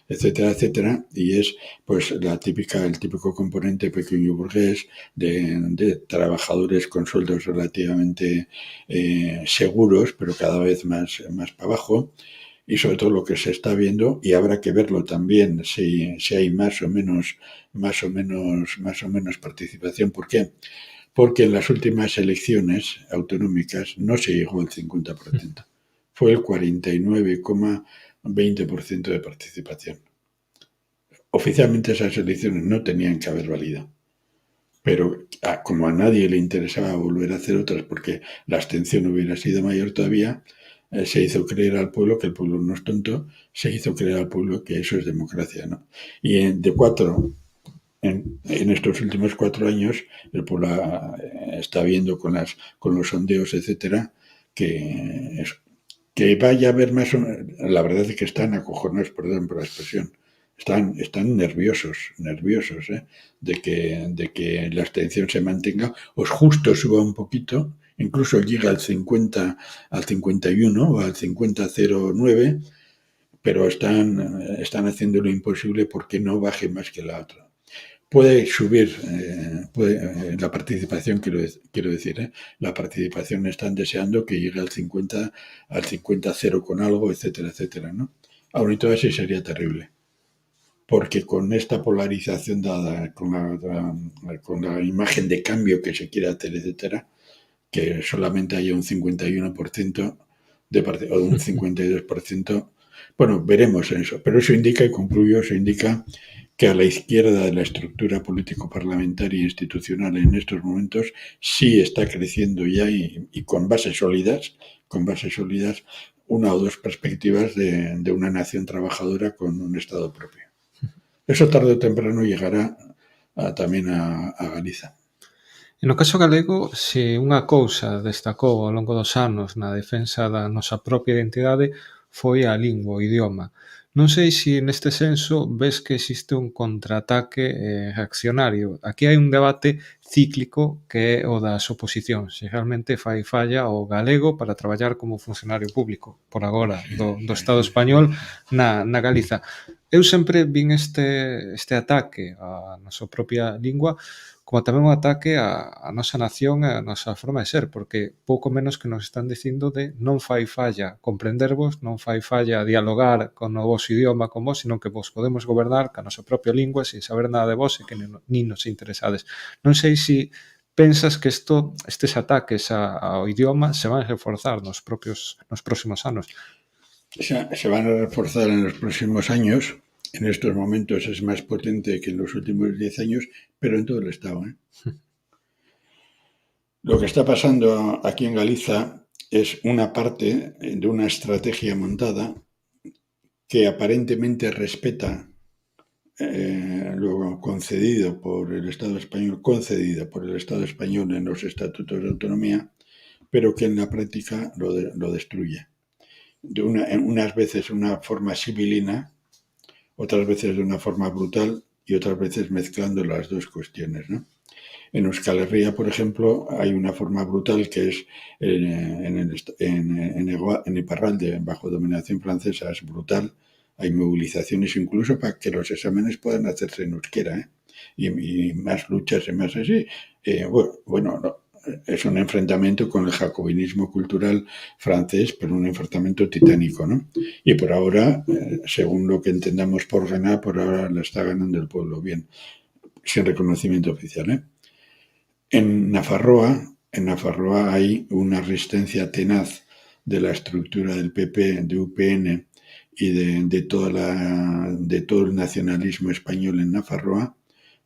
etcétera, etcétera, y es pues el típico componente pequeño burgués de trabajadores con sueldos relativamente seguros, pero cada vez más para abajo, y sobre todo lo que se está viendo, y habrá que verlo también si hay más o menos participación. ¿Por qué? Porque en las últimas elecciones autonómicas no se llegó al 50%, fue el 49,20% de participación. Oficialmente esas elecciones no tenían que haber valido, pero como a nadie le interesaba volver a hacer otras porque la abstención hubiera sido mayor todavía, se hizo creer al pueblo que el pueblo no es tonto, se hizo creer al pueblo que eso es democracia, ¿no? Y en estos últimos 4 años, el pueblo está viendo con los sondeos, etcétera, que vaya a haber más o menos, la verdad es que están acojonados, perdón por la expresión, están nerviosos, de que la abstención se mantenga, o justo suba un poquito, incluso llega al 50, al 51 o al 50,09, pero están haciendo lo imposible porque no baje más que la otra. Puede subir la participación, quiero decir, la participación están deseando que llegue al 50, al 50,0 con algo, etcétera, etcétera, ¿no? Aún y todo así sería terrible, porque con esta polarización dada, con la imagen de cambio que se quiere hacer, etcétera, que solamente haya un 51% o un 52%. Bueno, veremos eso, pero eso indica, y concluyo, eso indica que a la izquierda de la estructura político-parlamentaria e institucional en estos momentos sí está creciendo ya y con bases sólidas, una o dos perspectivas de una nación trabajadora con un Estado propio. Eso tarde o temprano llegará tamén a Galiza. E no caso galego, se unha cousa destacou ao longo dos anos na defensa da nosa propia identidade foi a lingua, o idioma. Non sei se neste senso ves que existe un contraataque reaccionario. Aquí hai un debate cíclico que é o das oposicións, se realmente fai falla o galego para traballar como funcionario público, por agora, do Estado español na Galiza. Eu sempre vin este ataque á nosa propia lingua como tamén un ataque á nosa nación e á nosa forma de ser, porque pouco menos que nos están dicindo de non fai falla comprendervos, non fai falla dialogar con o voso idioma con vos, sino que vos podemos gobernar ca nosa propia lingua sin saber nada de vos e que nin nos interesades. Non sei se pensas que estes ataques ao idioma se van a reforzar nos próximos anos. Se van a reforzar en los próximos años. En estos momentos es más potente que en los últimos 10 años, pero en todo el Estado. Lo que está pasando aquí en Galiza es una parte de una estrategia montada que aparentemente respeta lo concedido por el Estado español en los estatutos de autonomía, pero que en la práctica lo destruye. Unas veces de una forma sibilina, otras veces de una forma brutal y otras veces mezclando las dos cuestiones, ¿no? En Euskal Herria, por ejemplo, hay una forma brutal que es en Iparralde, bajo dominación francesa, es brutal. Hay movilizaciones incluso para que los exámenes puedan hacerse en euskera, y más luchas y más así. Bueno, no, es un enfrentamiento con el jacobinismo cultural francés, pero un enfrentamiento titánico, ¿no? Y por ahora, según lo que entendamos por ganar, por ahora la está ganando el pueblo bien, sin reconocimiento oficial, ¿eh? En Nafarroa hay una resistencia tenaz de la estructura del PP, de UPN y de todo el nacionalismo español en Nafarroa,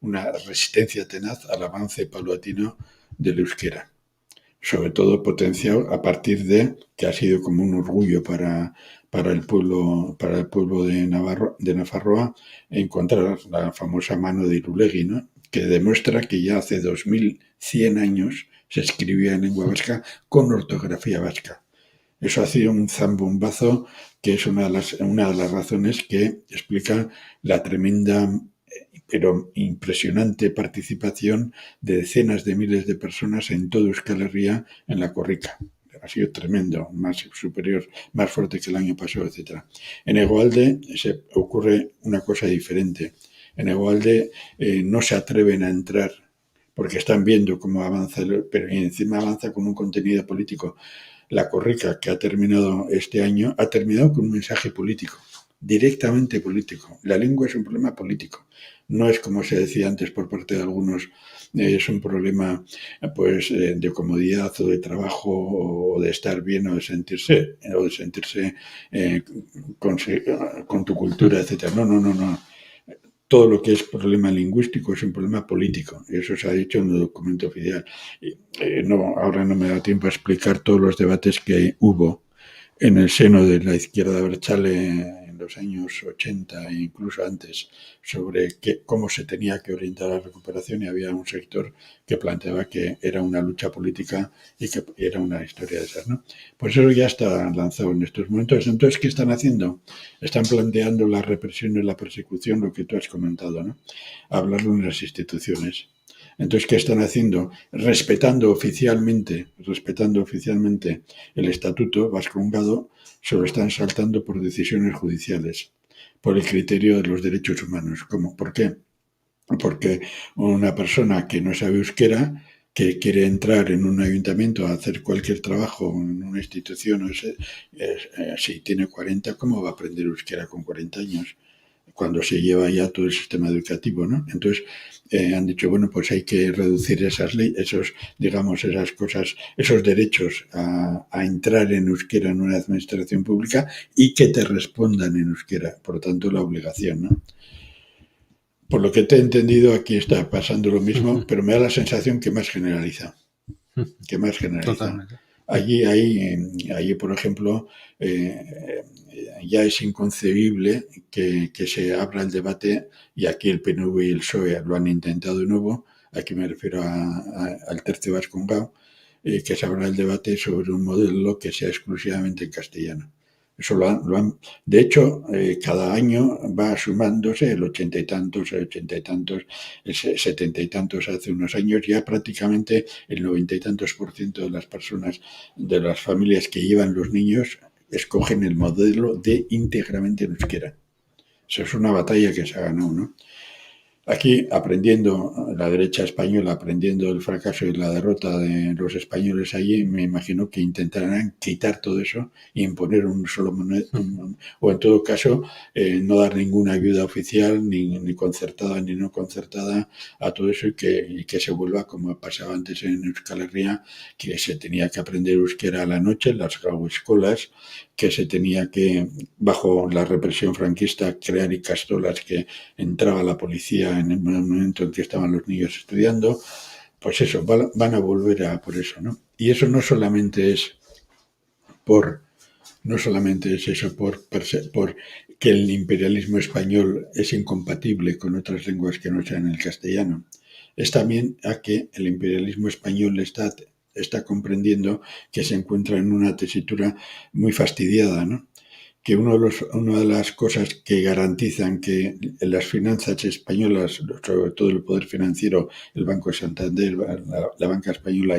una resistencia tenaz al avance paulatino del euskera, sobre todo potenciado a partir de que ha sido como un orgullo para el pueblo de Nafarroa encontrar la famosa mano de Irulegui, ¿no? Que demuestra que ya hace 2100 años se escribía en lengua vasca con ortografía vasca. Eso ha sido un zambombazo que es una de las razones que explica la tremenda pero impresionante participación de decenas de miles de personas en todo Euskal Herria en la corrica. Ha sido tremendo, más superior, más fuerte que el año pasado, etc. En Egoalde se ocurre una cosa diferente. En Egoalde no se atreven a entrar porque están viendo cómo avanza, pero encima avanza con un contenido político. La corrica que ha terminado este año ha terminado con un mensaje político, directamente político. La lengua es un problema político. No es como se decía antes por parte de algunos, es un problema pues de comodidad o de trabajo o de estar bien o de sentirse con tu cultura, etcétera. No. Todo lo que es problema lingüístico es un problema político. Eso se ha dicho en el documento oficial. Ahora no me da tiempo a explicar todos los debates que hubo en el seno de la izquierda abertzale en los años 80 e incluso antes sobre cómo se tenía que orientar la recuperación, y había un sector que planteaba que era una lucha política y que era una historia de esas, ¿no? Pues eso ya está lanzado en estos momentos. Entonces, ¿qué están haciendo? Están planteando la represión y la persecución, lo que tú has comentado, ¿no? Hablarlo en las instituciones. Entonces, ¿qué están haciendo? Respetando oficialmente el estatuto vascongado, se lo están saltando por decisiones judiciales, por el criterio de los derechos humanos. ¿Cómo? ¿Por qué? Porque una persona que no sabe euskera, que quiere entrar en un ayuntamiento a hacer cualquier trabajo en una institución, si tiene 40, ¿cómo va a aprender euskera con 40 años? cuando se lleva ya todo el sistema educativo, ¿no? Entonces, han dicho, bueno, pues hay que reducir esas leyes, esas cosas, esos derechos a entrar en euskera en una administración pública y que te respondan en euskera, por lo tanto, la obligación, ¿no? Por lo que te he entendido, aquí está pasando lo mismo, pero me da la sensación que más generaliza. Que más generaliza. Totalmente. Allí, por ejemplo, ya es inconcebible que se abra el debate, y aquí el PNV y el PSOE lo han intentado de nuevo, aquí me refiero al tercio vascongado, que se abra el debate sobre un modelo que sea exclusivamente en castellano. Eso de hecho, cada año va sumándose el 80 y tantos, el 80 y tantos, el 70 y tantos hace unos años, ya prácticamente el 90 y tantos % de las personas, de las familias que llevan los niños, escogen el modelo de íntegramente en euskera. Eso es una batalla que se ha ganado, ¿no? Aquí, aprendiendo, la derecha española, aprendiendo el fracaso y la derrota de los españoles allí, me imagino que intentarán quitar todo eso y imponer un solo moneda, o en todo caso, no dar ninguna ayuda oficial, ni concertada ni no concertada, a todo eso, y que se vuelva como pasaba antes en Euskal Herria, que se tenía que aprender euskera a la noche en las escuelas, que se tenía que, bajo la represión franquista, crear ikastolas, que entraba la policía en el momento en que estaban los niños estudiando. Pues eso, van a volver a por eso, ¿no? Y eso no solamente es eso, por que el imperialismo español es incompatible con otras lenguas que no sean el castellano, es también a que el imperialismo español está comprendiendo que se encuentra en una tesitura muy fastidiada, ¿no? Que una de las cosas que garantizan que las finanzas españolas, sobre todo el poder financiero, el Banco de Santander, la banca española,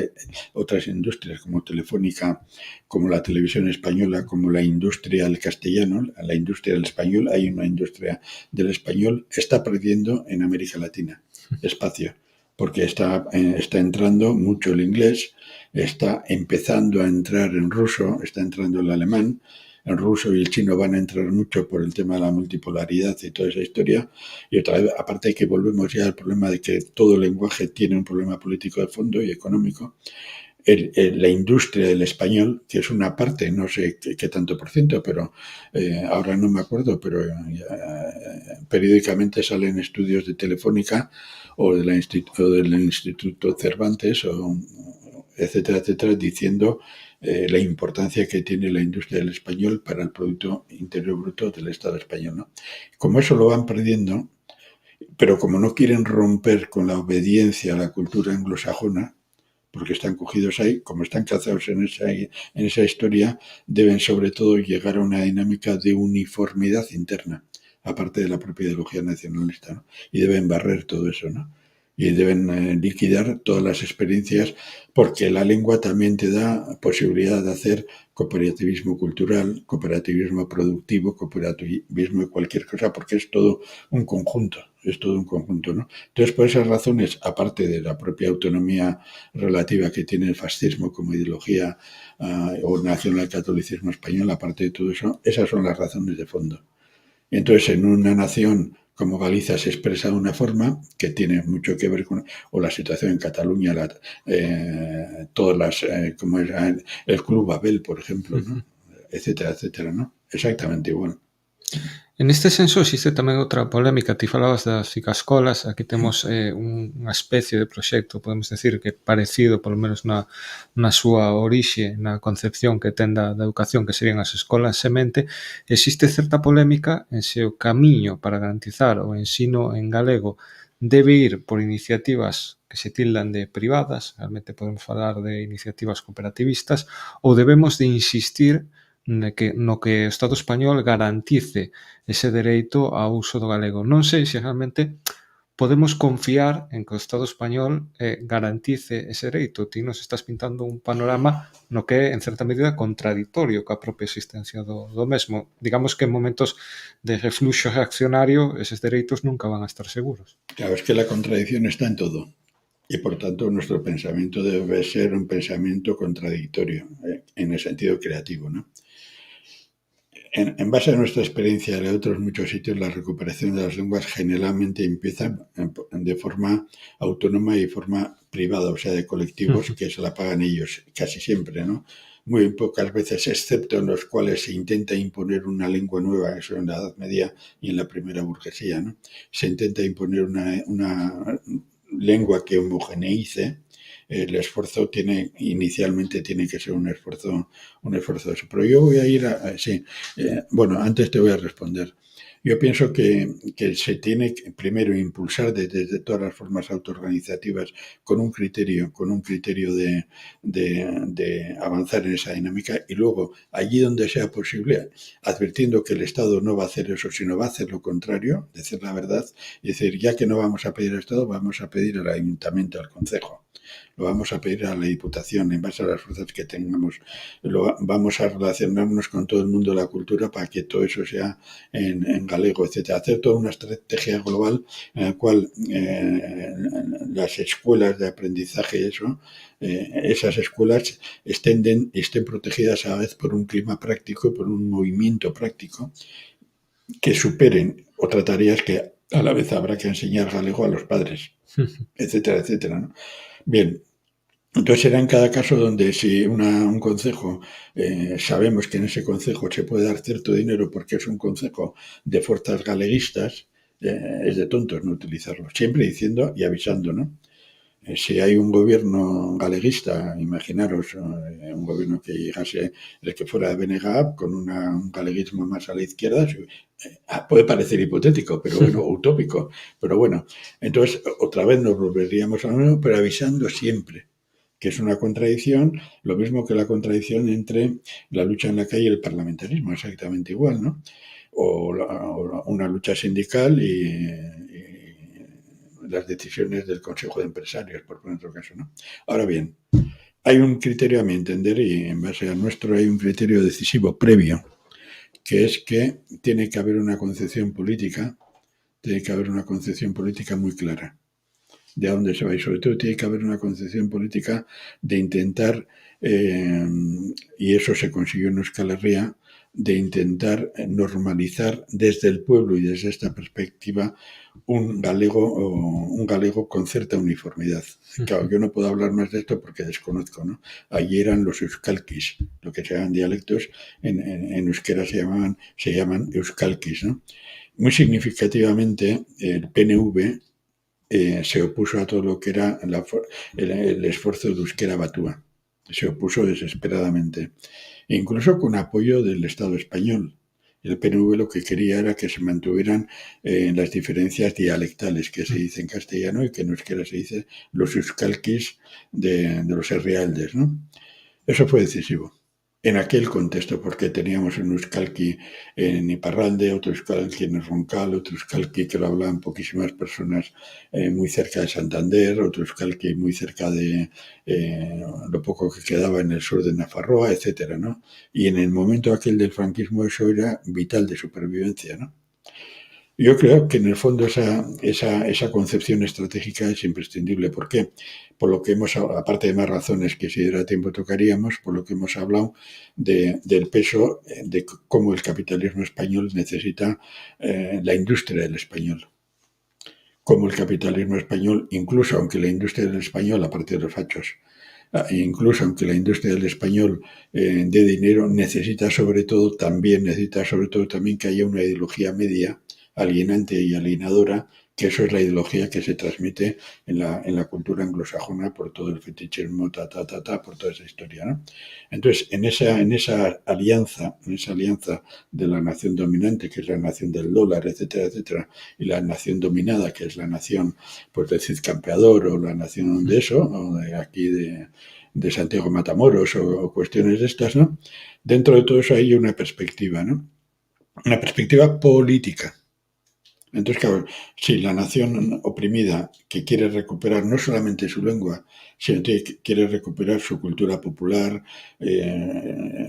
otras industrias como Telefónica, como la televisión española, como la industria del castellano, la industria del español, hay una industria del español, está perdiendo en América Latina espacio, porque está entrando mucho el inglés, está empezando a entrar en ruso, está entrando el alemán, el ruso y el chino van a entrar mucho por el tema de la multipolaridad y toda esa historia. Y otra vez, aparte que volvemos ya al problema de que todo lenguaje tiene un problema político de fondo y económico. La industria del español, que es una parte, no sé qué tanto por ciento, pero ahora no me acuerdo, pero periódicamente salen estudios de Telefónica o del Instituto Cervantes, etcétera, etcétera, diciendo la importancia que tiene la industria del español para el Producto Interior Bruto del Estado español, ¿no? Como eso lo van perdiendo, pero como no quieren romper con la obediencia a la cultura anglosajona, porque están cogidos ahí, como están cazados en esa historia, deben sobre todo llegar a una dinámica de uniformidad interna, aparte de la propia ideología nacionalista, ¿no? Y deben barrer todo eso, ¿no? Y deben liquidar todas las experiencias, porque la lengua también te da posibilidad de hacer cooperativismo cultural, cooperativismo productivo, cooperativismo de cualquier cosa, porque es todo un conjunto, ¿no? Entonces, por esas razones, aparte de la propia autonomía relativa que tiene el fascismo como ideología o nacional catolicismo español, aparte de todo eso, esas son las razones de fondo. Y entonces, en una nación como Galicia se expresa de una forma que tiene mucho que ver con, o la situación en Cataluña, todas las, como es el Club Babel, por ejemplo, ¿no? Etcétera, etcétera, ¿no? Exactamente igual. En este senso existe tamén outra polémica. Ti falabas das ikascolas, aquí temos unha especie de proxecto, podemos decir que parecido, polo menos na súa orixe, na concepción que ten da educación, que serían as escolas semente. Existe certa polémica en se o camiño para garantizar o ensino en galego debe ir por iniciativas que se tildan de privadas, realmente podemos falar de iniciativas cooperativistas, ou debemos de insistir no que o Estado español garantice ese dereito ao uso do galego. Non sei se realmente podemos confiar en que o Estado español garantice ese dereito. Ti nos estás pintando un panorama no que é, en certa medida, contradictorio coa propia existencia do mesmo. Digamos que en momentos de refluxo reaccionario eses dereitos nunca van a estar seguros. Claro, es que la contradicción está en todo. Y por tanto, nuestro pensamiento debe ser un pensamiento contradictorio, en el sentido creativo, ¿no? En base a nuestra experiencia de otros muchos sitios, la recuperación de las lenguas generalmente empieza de forma autónoma y forma privada, o sea, de colectivos que se la pagan ellos, casi siempre, ¿no? Muy pocas veces, excepto en los cuales se intenta imponer una lengua nueva, eso en la Edad Media y en la primera burguesía, ¿no? Se intenta imponer una lengua que homogeneice. El esfuerzo inicialmente tiene que ser un esfuerzo de eso. Pero yo voy a ir sí, bueno, antes te voy a responder. Yo pienso que se tiene que primero impulsar desde todas las formas autoorganizativas con un criterio de avanzar en esa dinámica y luego, allí donde sea posible, advirtiendo que el Estado no va a hacer eso, sino va a hacer lo contrario, decir la verdad, y decir, ya que no vamos a pedir al Estado, vamos a pedir al Ayuntamiento, al Concejo. Lo vamos a pedir a la Diputación en base a las fuerzas que tengamos. Vamos a relacionarnos con todo el mundo de la cultura para que todo eso sea en galego, etcétera. Hacer toda una estrategia global en la cual las escuelas de aprendizaje, esas escuelas estén protegidas a la vez por un clima práctico, por un movimiento práctico que superen otras tareas que a la vez habrá que enseñar galego a los padres, etcétera, etcétera, ¿no? Bien, entonces será en cada caso donde si un concejo, sabemos que en ese concejo se puede dar cierto dinero porque es un concejo de fuerzas galeguistas, es de tontos no utilizarlo, siempre diciendo y avisando, ¿no? Si hay un gobierno galeguista, imaginaros un gobierno que llegase, el que fuera de BNG, con un galeguismo más a la izquierda, puede parecer hipotético, pero bueno, utópico, pero bueno, entonces otra vez nos volveríamos a lo mismo, pero avisando siempre, que es una contradicción, lo mismo que la contradicción entre la lucha en la calle y el parlamentarismo, exactamente igual, ¿no? O una lucha sindical y las decisiones del Consejo de Empresarios, por poner otro caso, ¿no? Ahora bien, hay un criterio, a mi entender, y en base al nuestro hay un criterio decisivo previo, que es que tiene que haber una concepción política muy clara de a dónde se va y sobre todo tiene que haber una concepción política de intentar, y eso se consiguió en Euskal Herria, de intentar normalizar desde el pueblo y desde esta perspectiva un galego con cierta uniformidad. Claro, yo no puedo hablar más de esto porque desconozco, ¿no? Allí eran los euskalkis, lo que se llaman dialectos, en euskera se llaman euskalkis, ¿no? Muy significativamente, el PNV se opuso a todo lo que era el esfuerzo de Euskera Batúa. Se opuso desesperadamente, incluso con apoyo del Estado español. El PNV lo que quería era que se mantuvieran las diferencias dialectales que se dice en castellano y que en euskera se dice los euskalkis de los herrialdes, ¿no? Eso fue decisivo en aquel contexto, porque teníamos un euskalki en Iparralde, otro euskalki en el Roncal, otro euskalki que lo hablaban poquísimas personas muy cerca de Santander, otro euskalki muy cerca de lo poco que quedaba en el sur de Nafarroa, etcétera, ¿no? Y en el momento aquel del franquismo eso era vital de supervivencia, ¿no? Yo creo que en el fondo esa concepción estratégica es imprescindible. ¿Por qué? Por lo que aparte de más razones que si diera tiempo tocaríamos, por lo que hemos hablado del peso de cómo el capitalismo español necesita la industria del español. Cómo el capitalismo español, incluso aunque la industria del español, aparte de los fachos, incluso aunque la industria del español dé dinero, necesita sobre todo también que haya una ideología media alienante y alienadora, que eso es la ideología que se transmite en la cultura anglosajona por todo el fetichismo, por toda esa historia, ¿no? Entonces, en esa alianza de la nación dominante, que es la nación del dólar, etcétera, etcétera, y la nación dominada, que es la nación, pues, del Cid Campeador, o la nación de eso, o de aquí de Santiago Matamoros, o cuestiones de estas, ¿no? Dentro de todo eso hay una perspectiva, ¿no? Una perspectiva política. Entonces, claro, si la nación oprimida que quiere recuperar no solamente su lengua, sino que quiere recuperar su cultura popular,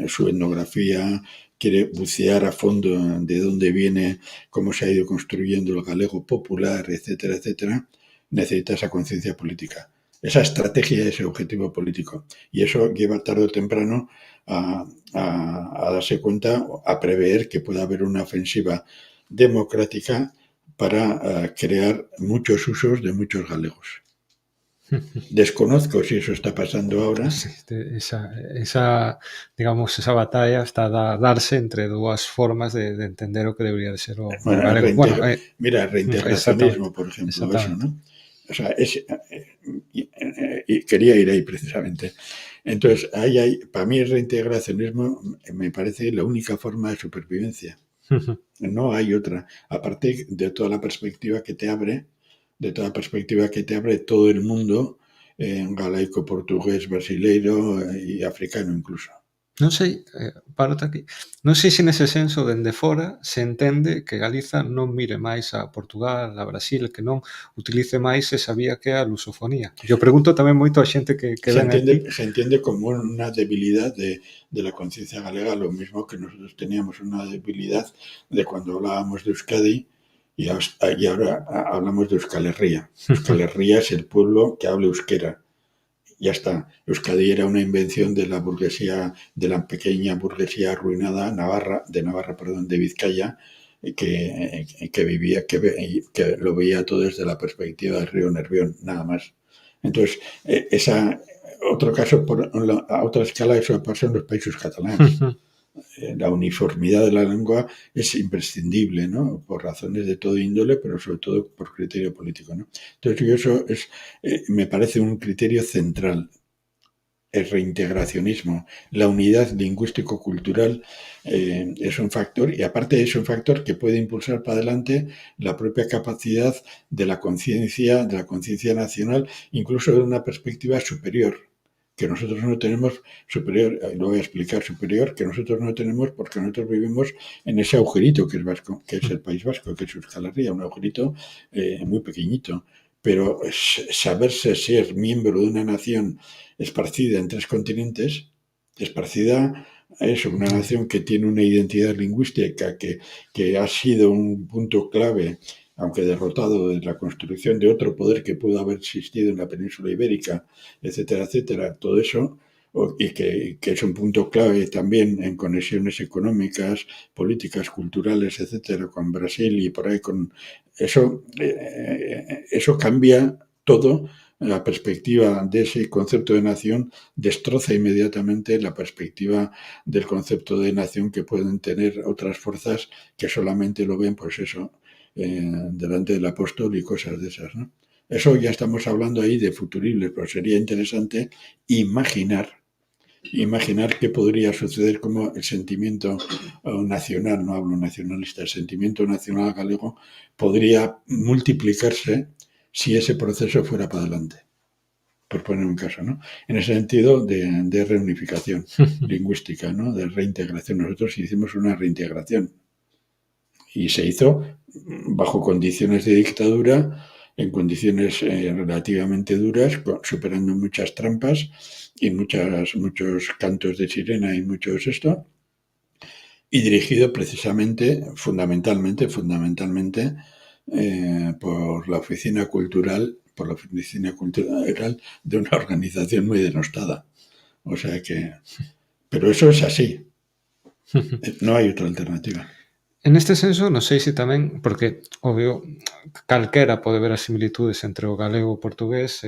su etnografía, quiere bucear a fondo de dónde viene, cómo se ha ido construyendo el galego popular, etcétera, etcétera, necesita esa conciencia política, esa estrategia, ese objetivo político. Y eso lleva tarde o temprano a darse cuenta, a prever que pueda haber una ofensiva democrática para crear muchos usos de muchos galegos. Desconozco si eso está pasando ahora. Sí, esa batalla está a darse entre dúas formas de entender o que debería de ser o Bueno, galego. Bueno, mira, exactamente, reintegracionismo, por ejemplo, eso, exactamente. ¿no? O sea, y quería ir ahí precisamente. Entonces, para mí el reintegracionismo me parece la única forma de supervivencia. No hay otra. Aparte de toda la perspectiva que te abre, todo el mundo, galaico, portugués, brasileiro y africano incluso. Non sei, parote aquí, non sei se nese senso dende fora se entende que Galiza non mire máis a Portugal, a Brasil, que non utilice máis esa vía que é a lusofonía. Yo pregunto tamén moito a xente que ven aquí. Se entiende como una debilidad de la conciencia galega, lo mismo que nosotros teníamos una debilidad de cuando hablábamos de Euskadi y ahora hablamos de Euskal Herria. Euskal Herria es el pueblo que habla euskera. Ya está. Euskadi era una invención de la burguesía, de la pequeña burguesía arruinada de Vizcaya, que lo veía todo desde la perspectiva del río Nervión, nada más. Entonces, otro caso, a otra escala, eso pasa en los países catalanes. La uniformidad de la lengua es imprescindible, ¿no? Por razones de todo índole, pero sobre todo por criterio político, ¿no? Entonces, eso me parece un criterio central. El reintegracionismo, la unidad lingüístico-cultural es un factor, y aparte es un factor que puede impulsar para adelante la propia capacidad de la conciencia nacional, incluso de una perspectiva superior, que nosotros no tenemos superior, lo voy a explicar, superior, que nosotros no tenemos porque nosotros vivimos en ese agujerito que es vasco, que es el País Vasco, que es Euskal Herria, un agujerito muy pequeñito. Pero saberse ser miembro de una nación esparcida en 3 continentes, una nación que tiene una identidad lingüística que ha sido un punto clave, aunque derrotado, de la construcción de otro poder que pudo haber existido en la península ibérica, etcétera, etcétera, todo eso, y que es un punto clave también en conexiones económicas, políticas, culturales, etcétera, con Brasil y por ahí con eso, eso cambia todo. La perspectiva de ese concepto de nación destroza inmediatamente la perspectiva del concepto de nación que pueden tener otras fuerzas que solamente lo ven, pues eso, delante del apóstol y cosas de esas, ¿no? Eso ya estamos hablando ahí de futuribles, pero sería interesante imaginar qué podría suceder, como el sentimiento nacional, no hablo nacionalista, el sentimiento nacional galego podría multiplicarse si ese proceso fuera para adelante, por poner un caso, ¿no? En ese sentido de reunificación lingüística, ¿no? De reintegración. Nosotros hicimos una reintegración y se hizo bajo condiciones de dictadura, en condiciones relativamente duras, superando muchas trampas y muchos cantos de sirena y muchos esto, y dirigido precisamente, fundamentalmente, por la oficina cultural de una organización muy denostada. O sea que, pero eso es así. No hay otra alternativa. En este senso, non sei se tamén, porque, obvio, calquera pode ver as similitudes entre o galego e o portugués,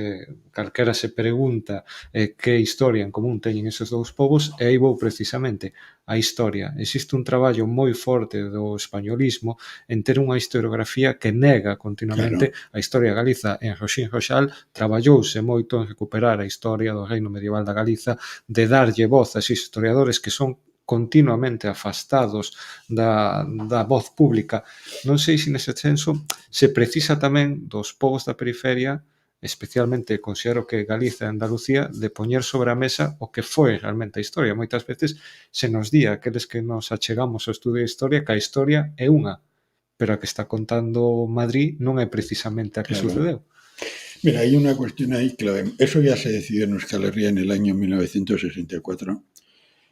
calquera se pregunta que historia en común teñen esos dous povos, e aí vou precisamente a historia. Existe un traballo moi forte do españolismo en ter unha historiografía que nega continuamente a historia de Galiza. En Roxín Roxal traballouse moito en recuperar a historia do reino medieval da Galiza, de darlle voz a esos historiadores que son continuamente afastados da voz pública. Non sei se nese senso se precisa tamén dos povos da periferia, especialmente considero que Galiza e Andalucía, de poñer sobre a mesa o que foi realmente a historia. Moitas veces se nos di aqueles que nos achegamos ao estudio de historia que a historia é unha, pero a que está contando Madrid non é precisamente a que sucedeu. Mira, hay una cuestión ahí clave. Eso ya se decidió en Euskal Herria en el año 1964,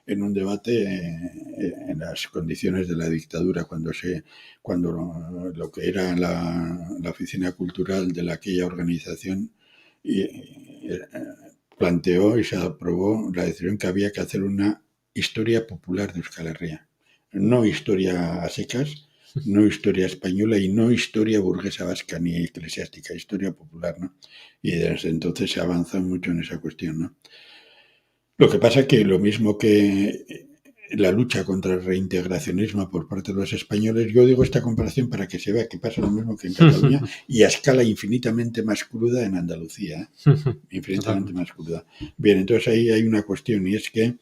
en un debate en las condiciones de la dictadura, cuando lo que era la oficina cultural de aquella organización planteó y se aprobó la decisión que había que hacer una historia popular de Euskal Herria. No historia a secas, no historia española y no historia burguesa vasca ni eclesiástica, historia popular, ¿no? Y desde entonces se avanza mucho en esa cuestión, ¿no? Lo que pasa que lo mismo que la lucha contra el reintegracionismo por parte de los españoles, yo digo esta comparación para que se vea que pasa lo mismo que en Cataluña y a escala infinitamente más cruda en Andalucía, infinitamente Totalmente. más cruda. Bien, entonces ahí hay una cuestión y es que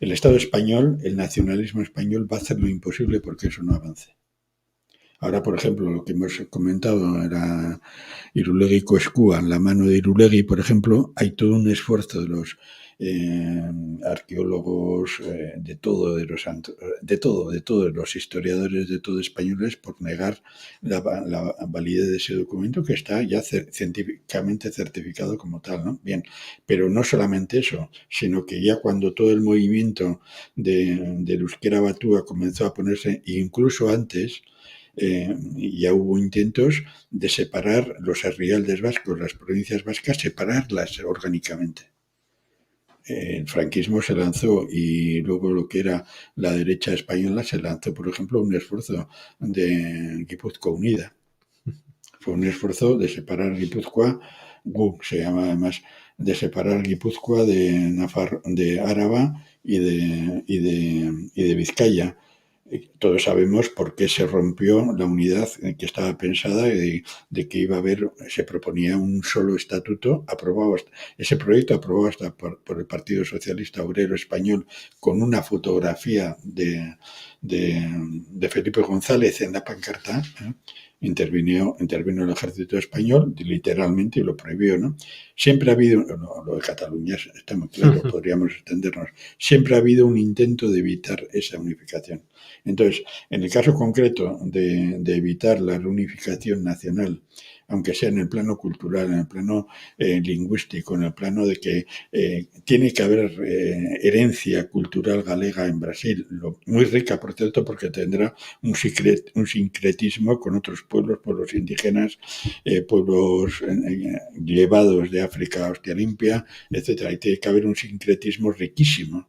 el Estado español, el nacionalismo español va a hacer lo imposible porque eso no avance. Ahora, por ejemplo, lo que hemos comentado era Irulegui Coeskúa, la mano de Irulegui, por ejemplo, hay todo un esfuerzo de los arqueólogos, de todos los historiadores, de todos españoles, por negar la validez de ese documento que está ya científicamente certificado como tal, ¿no? Bien, pero no solamente eso, sino que ya cuando todo el movimiento del euskera batúa comenzó a ponerse, incluso antes, ya hubo intentos de separar los herrialdes vascos, las provincias vascas, separarlas orgánicamente. El franquismo se lanzó y luego lo que era la derecha española se lanzó, por ejemplo, un esfuerzo de Guipúzcoa Unida. Fue un esfuerzo de separar Guipúzcoa, se llama además, de separar Guipúzcoa de Áraba y de Vizcaya. Todos sabemos por qué se rompió la unidad que estaba pensada de que iba a haber, se proponía un solo estatuto, aprobado, ese proyecto aprobado hasta por el Partido Socialista Obrero Español con una fotografía de Felipe González en la pancarta. Intervino el ejército español literalmente y lo prohibió, ¿no? Siempre ha habido, no, lo de Cataluña está muy claro, podríamos extendernos, siempre ha habido un intento de evitar esa unificación. Entonces, en el caso concreto de evitar la reunificación nacional, aunque sea en el plano cultural, en el plano lingüístico, en el plano de que tiene que haber herencia cultural galega en Brasil, muy rica, por cierto, porque tendrá un sincretismo con otros pueblos indígenas, pueblos llevados de África a Hostia Limpia, etc. Y tiene que haber un sincretismo riquísimo,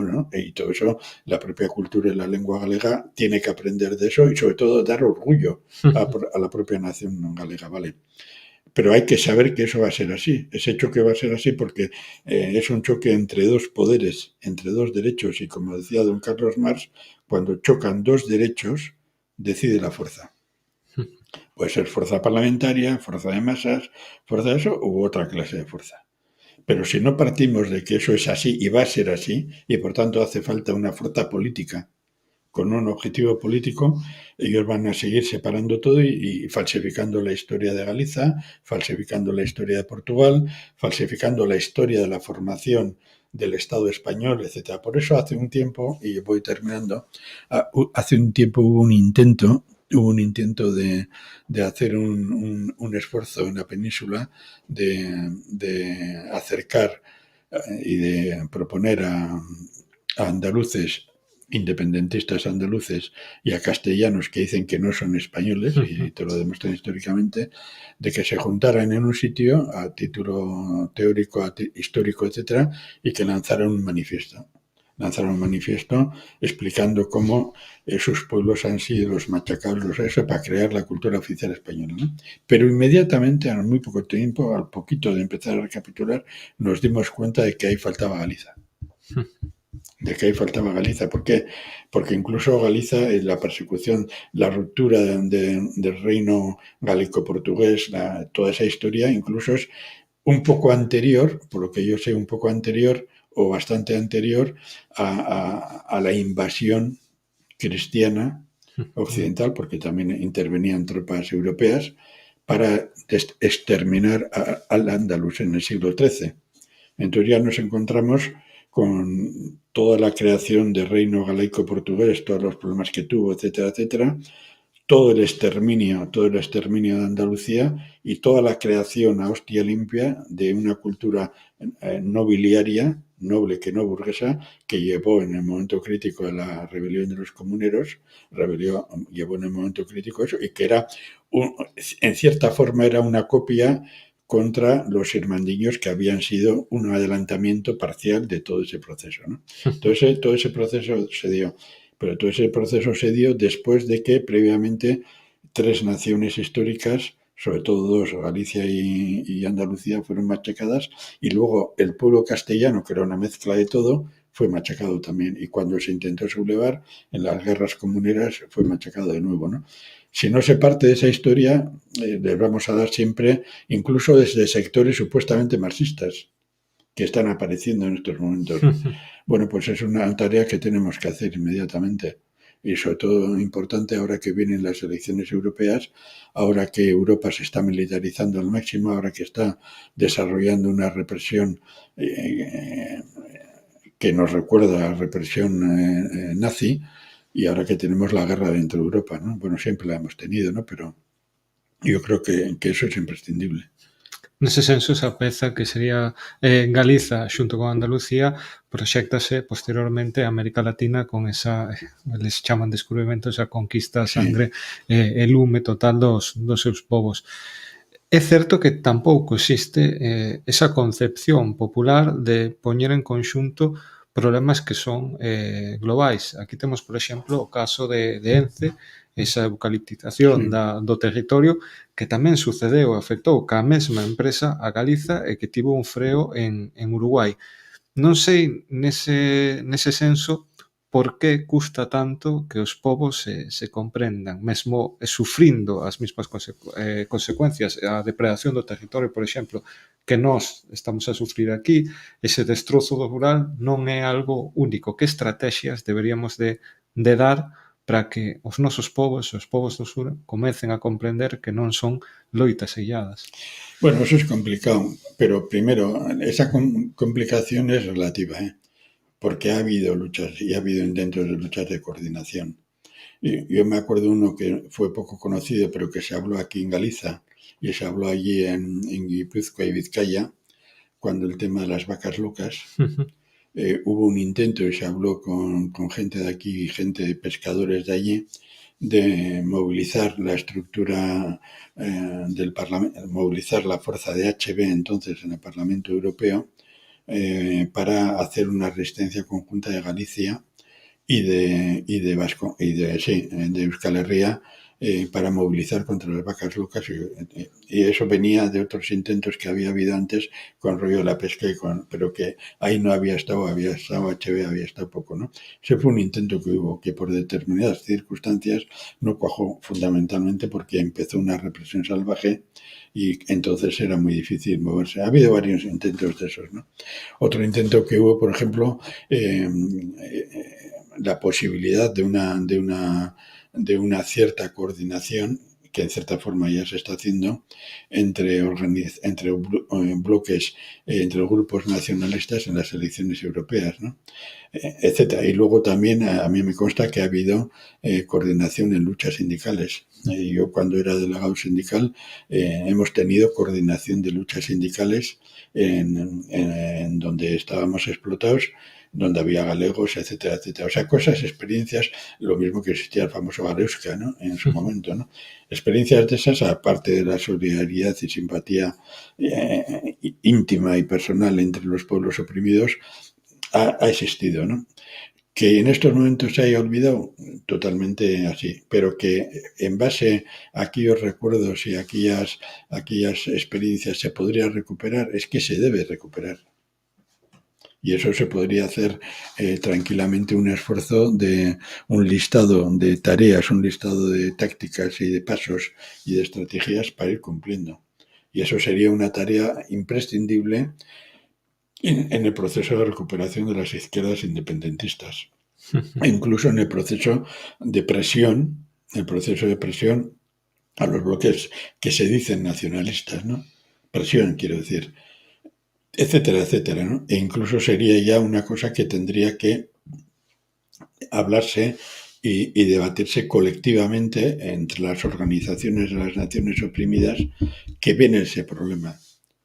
¿no? Y todo eso, la propia cultura y la lengua galega tiene que aprender de eso y sobre todo dar orgullo a la propia nación galega, ¿vale? Pero hay que saber que eso va a ser así. Ese choque va a ser así porque es un choque entre dos poderes, entre dos derechos. Y como decía don Carlos Marx, cuando chocan dos derechos, decide la fuerza. Puede ser fuerza parlamentaria, fuerza de masas, fuerza de eso u otra clase de fuerza. Pero si no partimos de que eso es así y va a ser así, y por tanto hace falta una fuerza política con un objetivo político, ellos van a seguir separando todo y falsificando la historia de Galicia, falsificando la historia de Portugal, falsificando la historia de la formación del Estado español, etc. Por eso hace un tiempo, y voy terminando, hace un tiempo hubo un intento de hacer un esfuerzo en la península de acercar y de proponer a andaluces, independentistas andaluces y a castellanos que dicen que no son españoles, y te lo demuestran históricamente, de que se juntaran en un sitio a título teórico, histórico, etcétera, y que lanzaran un manifiesto. Lanzaron un manifiesto explicando cómo sus pueblos han sido los machacados, eso, para crear la cultura oficial española, ¿no? Pero inmediatamente, a muy poco tiempo, al poquito de empezar a recapitular, nos dimos cuenta de que ahí faltaba Galicia. De que ahí faltaba Galicia. ¿Por qué? Porque incluso Galicia, en la persecución, la ruptura del reino gálico-portugués, toda esa historia, incluso es un poco anterior, por lo que yo sé, un poco anterior o bastante anterior a la invasión cristiana occidental, porque también intervenían tropas europeas para exterminar al andaluz en el siglo XIII. Entonces ya nos encontramos con toda la creación del reino galaico-portugués, todos los problemas que tuvo, etcétera, etcétera, todo el exterminio de Andalucía y toda la creación a hostia limpia de una cultura nobiliaria, noble que no burguesa, que llevó en el momento crítico de la rebelión de los comuneros, llevó en el momento crítico eso, y que era, en cierta forma, era una copia contra los irmandiños que habían sido un adelantamiento parcial de todo ese proceso, ¿no? Todo ese proceso se dio, pero todo ese proceso se dio después de que previamente 3 naciones históricas, sobre todo 2, Galicia y Andalucía, fueron machacadas, y luego el pueblo castellano, que era una mezcla de todo, fue machacado también. Y cuando se intentó sublevar en las guerras comuneras, fue machacado de nuevo, ¿no? Si no se parte de esa historia, les vamos a dar siempre, incluso desde sectores supuestamente marxistas, que están apareciendo en estos momentos. Bueno, pues es una tarea que tenemos que hacer inmediatamente. Y sobre todo importante ahora que vienen las elecciones europeas, ahora que Europa se está militarizando al máximo, ahora que está desarrollando una represión que nos recuerda a la represión nazi, y ahora que tenemos la guerra dentro de Europa, ¿no? Bueno, siempre la hemos tenido, ¿no? Pero yo creo que eso es imprescindible. Nese senso, esa peza que sería Galiza xunto con Andalucía proxéctase posteriormente a América Latina con esa, eles chaman descubrimento, esa conquista a sangre e lume total dos seus povos. É certo que tampouco existe esa concepción popular de poñer en conxunto problemas que son globais. Aquí temos, por exemplo, o caso de Ence, esa eucaliptización do territorio, que tamén sucedeu e afectou ca mesma empresa a Galiza e que tivo un freo en Uruguai. Non sei nese senso por que custa tanto que os povos se comprendan, mesmo sufrindo as mesmas consecuencias, a depredación do territorio, por exemplo, que nós estamos a sufrir aquí, ese destrozo do rural non é algo único. Que estrategias deberíamos de dar para que os nosos povos, os povos do sur, comecen a comprender que non son loitas illadas? Bueno, eso es complicado, pero primero, esa complicación es relativa, porque ha habido luchas y ha habido intentos de luchas de coordinación. Yo me acuerdo uno que fue poco conocido, pero que se habló aquí en Galiza y se habló allí en Guipúzcoa y Vizcaya, cuando el tema de las vacas locas. Hubo un intento y se habló con gente de aquí y gente de pescadores de allí de movilizar la estructura del Parlamento, movilizar la fuerza de HB entonces en el Parlamento Europeo para hacer una resistencia conjunta de Galicia y de Vasco y de Euskal Herria para movilizar contra las vacas locas y eso venía de otros intentos que había habido antes con rollo de la pesca pero que ahí no había estado HB, había estado poco, ¿no? Ese fue un intento que hubo que por determinadas circunstancias no cuajó, fundamentalmente porque empezó una represión salvaje y entonces era muy difícil moverse. Ha habido varios intentos de esos, ¿no? Otro intento que hubo, por ejemplo, la posibilidad de una cierta coordinación que en cierta forma ya se está haciendo entre bloques, entre grupos nacionalistas en las elecciones europeas, ¿no? Etcétera. Y luego también a mí me consta que ha habido coordinación en luchas sindicales. Yo cuando era delegado sindical hemos tenido coordinación de luchas sindicales en donde estábamos explotados, donde había galegos, etcétera, etcétera. O sea, cosas, experiencias, lo mismo que existía el famoso Galeuska, ¿no? En su momento, ¿no? Experiencias de esas, aparte de la solidaridad y simpatía íntima y personal entre los pueblos oprimidos, ha existido, ¿no? Que en estos momentos se haya olvidado, totalmente así, pero que en base a aquellos recuerdos y aquellas experiencias se podría recuperar, es que se debe recuperar. Y eso se podría hacer tranquilamente un esfuerzo de un listado de tareas, un listado de tácticas y de pasos y de estrategias para ir cumpliendo. Y eso sería una tarea imprescindible en el proceso de recuperación de las izquierdas independentistas. E incluso en el proceso de presión a los bloques que se dicen nacionalistas, ¿no? Presión, quiero decir, etcétera, etcétera, ¿no? E incluso sería ya una cosa que tendría que hablarse y debatirse colectivamente entre las organizaciones de las naciones oprimidas que ven ese problema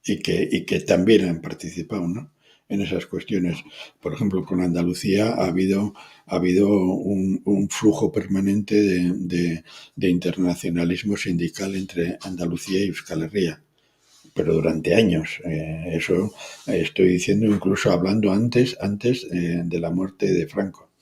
y que también han participado, ¿no? En esas cuestiones. Por ejemplo, con Andalucía ha habido un flujo permanente de internacionalismo sindical entre Andalucía y Euskal Herria, pero durante años. Eso estoy diciendo incluso hablando antes de la muerte de Franco.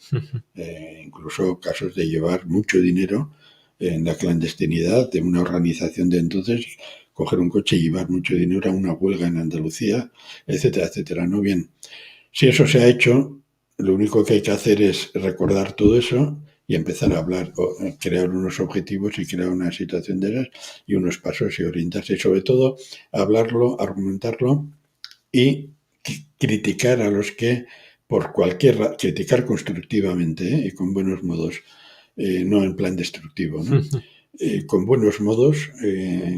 Incluso casos de llevar mucho dinero en la clandestinidad de una organización de entonces, coger un coche y llevar mucho dinero a una huelga en Andalucía, etcétera, etcétera. ¿No? Bien, si eso se ha hecho, lo único que hay que hacer es recordar todo eso y empezar a hablar, o crear unos objetivos y crear una situación de esas y unos pasos y orientarse. Y sobre todo, hablarlo, argumentarlo y criticar a los que por criticar constructivamente y con buenos modos, no en plan destructivo, ¿no? Con buenos modos,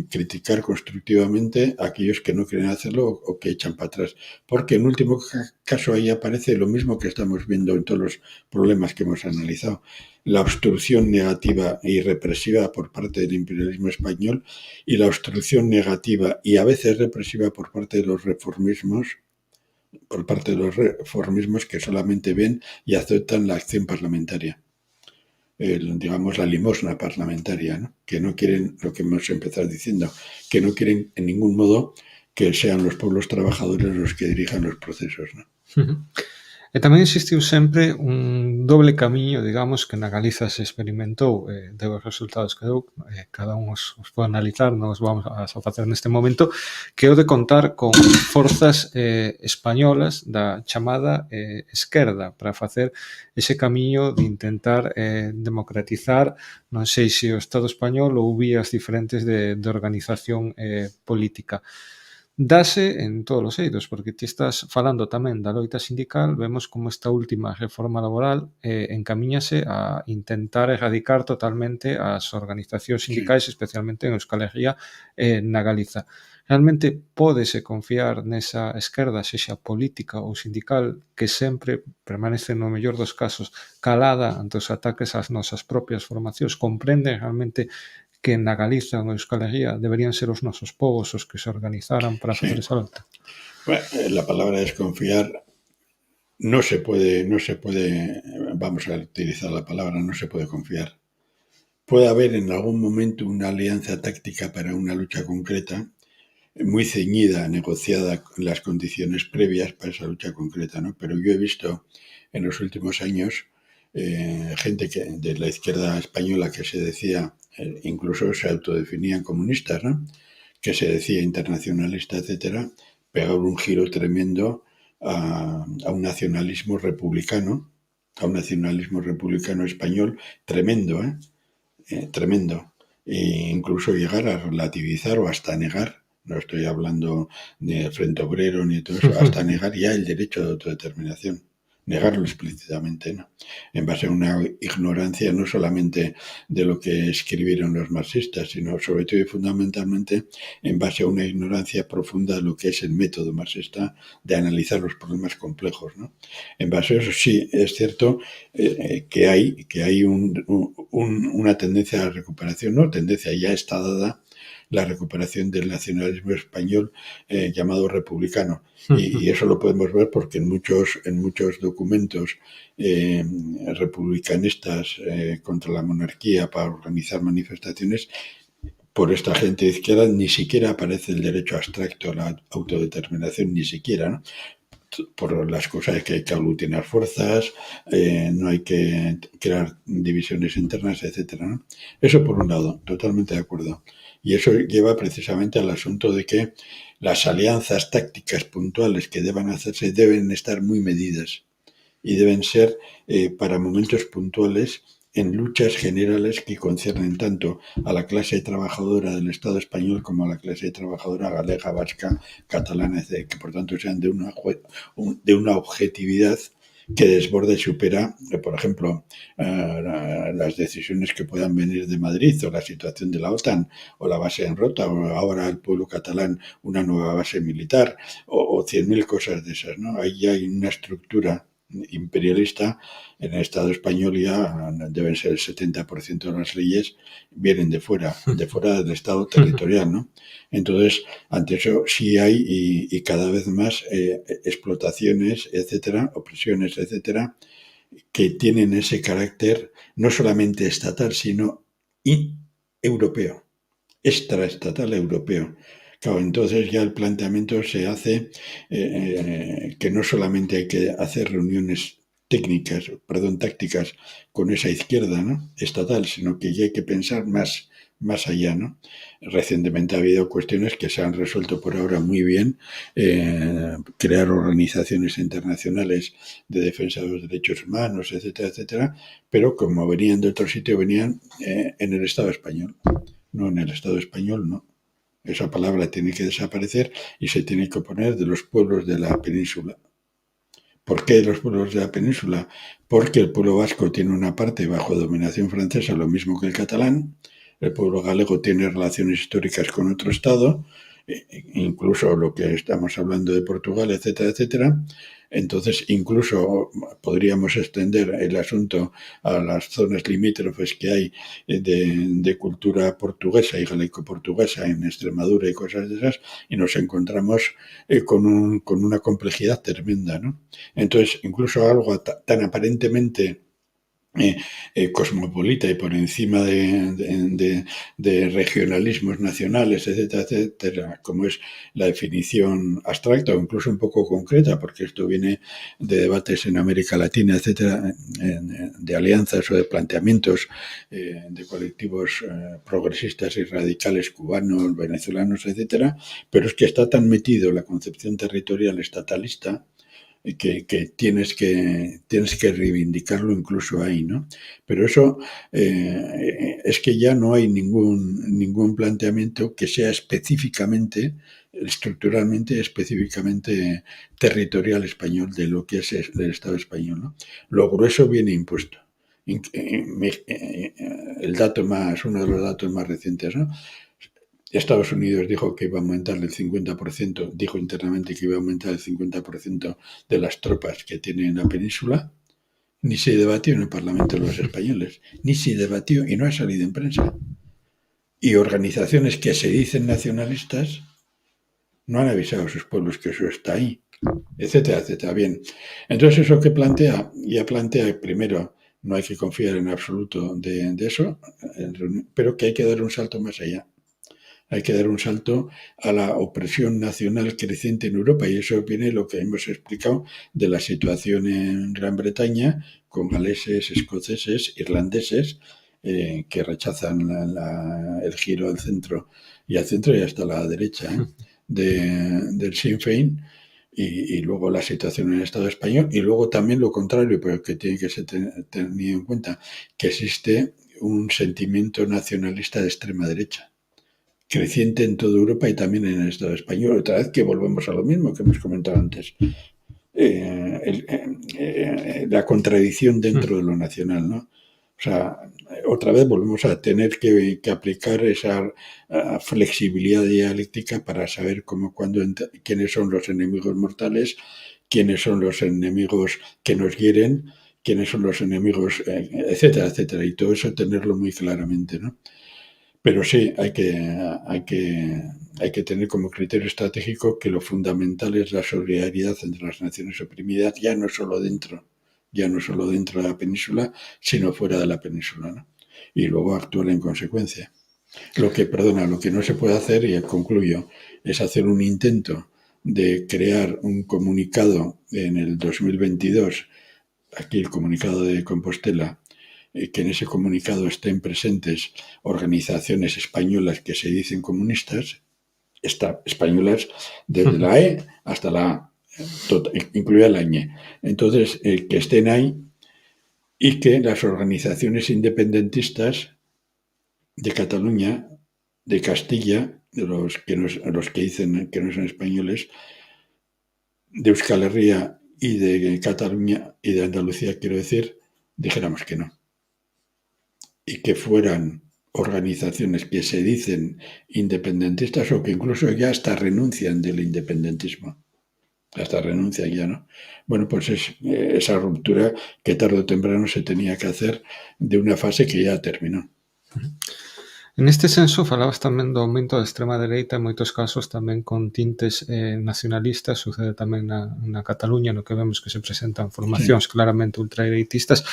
criticar constructivamente a aquellos que no quieren hacerlo o que echan para atrás. Porque en último caso ahí aparece lo mismo que estamos viendo en todos los problemas que hemos analizado. La obstrucción negativa y represiva por parte del imperialismo español y la obstrucción negativa y a veces represiva por parte de los reformismos que solamente ven y aceptan la acción parlamentaria. Digamos, la limosna parlamentaria, ¿no? Que no quieren, lo que hemos empezado diciendo, que no quieren en ningún modo que sean los pueblos trabajadores los que dirijan los procesos, ¿no? E tamén existiu sempre un doble camiño, digamos, que na Galiza se experimentou, deu os resultados que deu, cada un os pode analizar, non os vamos a facer neste momento, que é o de contar con forzas españolas da chamada esquerda para facer ese camiño de intentar democratizar, non sei se o Estado español ou vías diferentes de organización política. Dase en todos os eidos, porque ti estás falando tamén da loita sindical, vemos como esta última reforma laboral encamíñase a intentar erradicar totalmente as organizacións sindicais, sí, especialmente en Euskal Herria e na Galiza. Realmente pódese confiar nesa esquerda, sexa política ou sindical, que sempre permanece no mellor dos casos calada ante os ataques ás nosas propias formacións, comprende realmente que na Galiza ou en Euskal Herria deberían ser os nosos povos os que se organizaran para facer esa loita? Bueno, la palabra desconfiar no se puede, vamos a utilizar la palabra, no se puede confiar. Puede haber en algún momento una alianza táctica para una lucha concreta, muy ceñida, negociada en las condiciones previas para esa lucha concreta, ¿no? Pero yo he visto en los últimos años gente de la izquierda española que se decía, incluso se autodefinían comunistas, ¿no? Que se decía internacionalista, etcétera, pegar un giro tremendo a un nacionalismo republicano español tremendo, tremendo. E incluso llegar a relativizar o hasta negar, no estoy hablando de Frente Obrero ni todo eso, hasta negar ya el derecho de autodeterminación, negarlo explícitamente, ¿no? En base a una ignorancia no solamente de lo que escribieron los marxistas, sino sobre todo y fundamentalmente en base a una ignorancia profunda de lo que es el método marxista de analizar los problemas complejos, ¿no? En base a eso sí, es cierto que hay una tendencia a la recuperación, no tendencia, ya está dada la recuperación del nacionalismo español llamado republicano. Y eso lo podemos ver porque en muchos documentos republicanistas contra la monarquía para organizar manifestaciones, por esta gente de izquierda ni siquiera aparece el derecho abstracto a la autodeterminación, ni siquiera, ¿no? Por las cosas que hay que aglutinar fuerzas, no hay que crear divisiones internas, etcétera, ¿no? Eso por un lado, totalmente de acuerdo. Y eso lleva precisamente al asunto de que las alianzas tácticas puntuales que deban hacerse deben estar muy medidas y deben ser para momentos puntuales en luchas generales que conciernen tanto a la clase trabajadora del Estado español como a la clase trabajadora galega, vasca, catalana, etc., que por tanto sean de una objetividad que desborda y supera, por ejemplo, las decisiones que puedan venir de Madrid o la situación de la OTAN o la base en Rota o ahora el pueblo catalán una nueva base militar o 100.000 cosas de esas, ¿no? Ahí ya hay una estructura imperialista. En el Estado español ya deben ser el 70% de las leyes vienen de fuera del Estado territorial, ¿no? Entonces, ante eso sí hay y cada vez más explotaciones, etcétera, opresiones, etcétera, que tienen ese carácter no solamente estatal, sino europeo, extraestatal europeo, Claro, entonces ya el planteamiento se hace que no solamente hay que hacer reuniones tácticas con esa izquierda, ¿no? Estatal, sino que ya hay que pensar más allá, ¿no? Recientemente ha habido cuestiones que se han resuelto por ahora muy bien, crear organizaciones internacionales de defensa de los derechos humanos, etcétera, etcétera, pero como venían de otro sitio, venían en el Estado español, no en el Estado español, no. Esa palabra tiene que desaparecer y se tiene que poner de los pueblos de la península. ¿Por qué los pueblos de la península? Porque el pueblo vasco tiene una parte bajo dominación francesa, lo mismo que el catalán. El pueblo galego tiene relaciones históricas con otro estado, incluso lo que estamos hablando de Portugal, etcétera, etcétera. Entonces, incluso podríamos extender el asunto a las zonas limítrofes que hay de cultura portuguesa y galaico-portuguesa en Extremadura y cosas de esas, y nos encontramos con una complejidad tremenda, ¿no? Entonces, incluso algo tan aparentemente cosmopolita y por encima de regionalismos nacionales, etcétera, etcétera, como es la definición abstracta o incluso un poco concreta, porque esto viene de debates en América Latina, etcétera, de alianzas o de planteamientos de colectivos progresistas y radicales cubanos, venezolanos, etcétera, pero es que está tan metido la concepción territorial estatalista que tienes que reivindicarlo incluso ahí, ¿no? Pero eso es que ya no hay ningún planteamiento que sea estructuralmente, específicamente territorial español de lo que es el Estado español, ¿no? Lo grueso viene impuesto. El dato uno de los datos más recientes, ¿no? Estados Unidos dijo que iba a aumentar el 50%, dijo internamente que iba a aumentar el 50% de las tropas que tiene en la península, ni se debatió en el Parlamento de los españoles, ni se debatió y no ha salido en prensa. Y organizaciones que se dicen nacionalistas no han avisado a sus pueblos que eso está ahí, etcétera, etcétera. Bien, entonces eso que plantea, primero, no hay que confiar en absoluto de eso, pero que hay que dar un salto más allá. Hay que dar un salto a la opresión nacional creciente en Europa y eso viene lo que hemos explicado de la situación en Gran Bretaña con galeses, escoceses, irlandeses que rechazan el giro al centro y hasta la derecha del Sinn Féin y luego la situación en el Estado español y luego también lo contrario, pero que tiene que ser tenido en cuenta, que existe un sentimiento nacionalista de extrema derecha creciente en toda Europa y también en el Estado español. Otra vez que volvemos a lo mismo que hemos comentado antes. La contradicción dentro de lo nacional, ¿no? O sea, otra vez volvemos a tener que aplicar esa flexibilidad dialéctica para saber quiénes son los enemigos mortales, quiénes son los enemigos que nos hieren, quiénes son los enemigos, etcétera, etcétera. Y todo eso tenerlo muy claramente, ¿no? Pero sí, hay que tener como criterio estratégico que lo fundamental es la solidaridad entre las naciones oprimidas, ya no solo dentro de la península, sino fuera de la península, ¿no? Y luego actuar en consecuencia. Lo que no se puede hacer, y concluyo, es hacer un intento de crear un comunicado en el 2022, aquí el comunicado de Compostela, que en ese comunicado estén presentes organizaciones españolas que se dicen comunistas, españolas desde la E hasta la A, incluida la ñ. Entonces, que estén ahí y que las organizaciones independentistas de Cataluña, de Castilla, los que dicen que no son españoles, de Euskal Herria y de Cataluña y de Andalucía, quiero decir, dijéramos que no. Y que fueran organizaciones que se dicen independentistas o que incluso ya hasta renuncian del independentismo. Hasta renuncian ya, ¿no? Bueno, pues es esa ruptura que tarde o temprano se tenía que hacer de una fase que ya terminó. Neste senso, falabas tamén do aumento da extrema dereita, en moitos casos tamén con tintes nacionalistas, sucede tamén na Cataluña, no que vemos que se presentan formacións claramente ultradereitistas.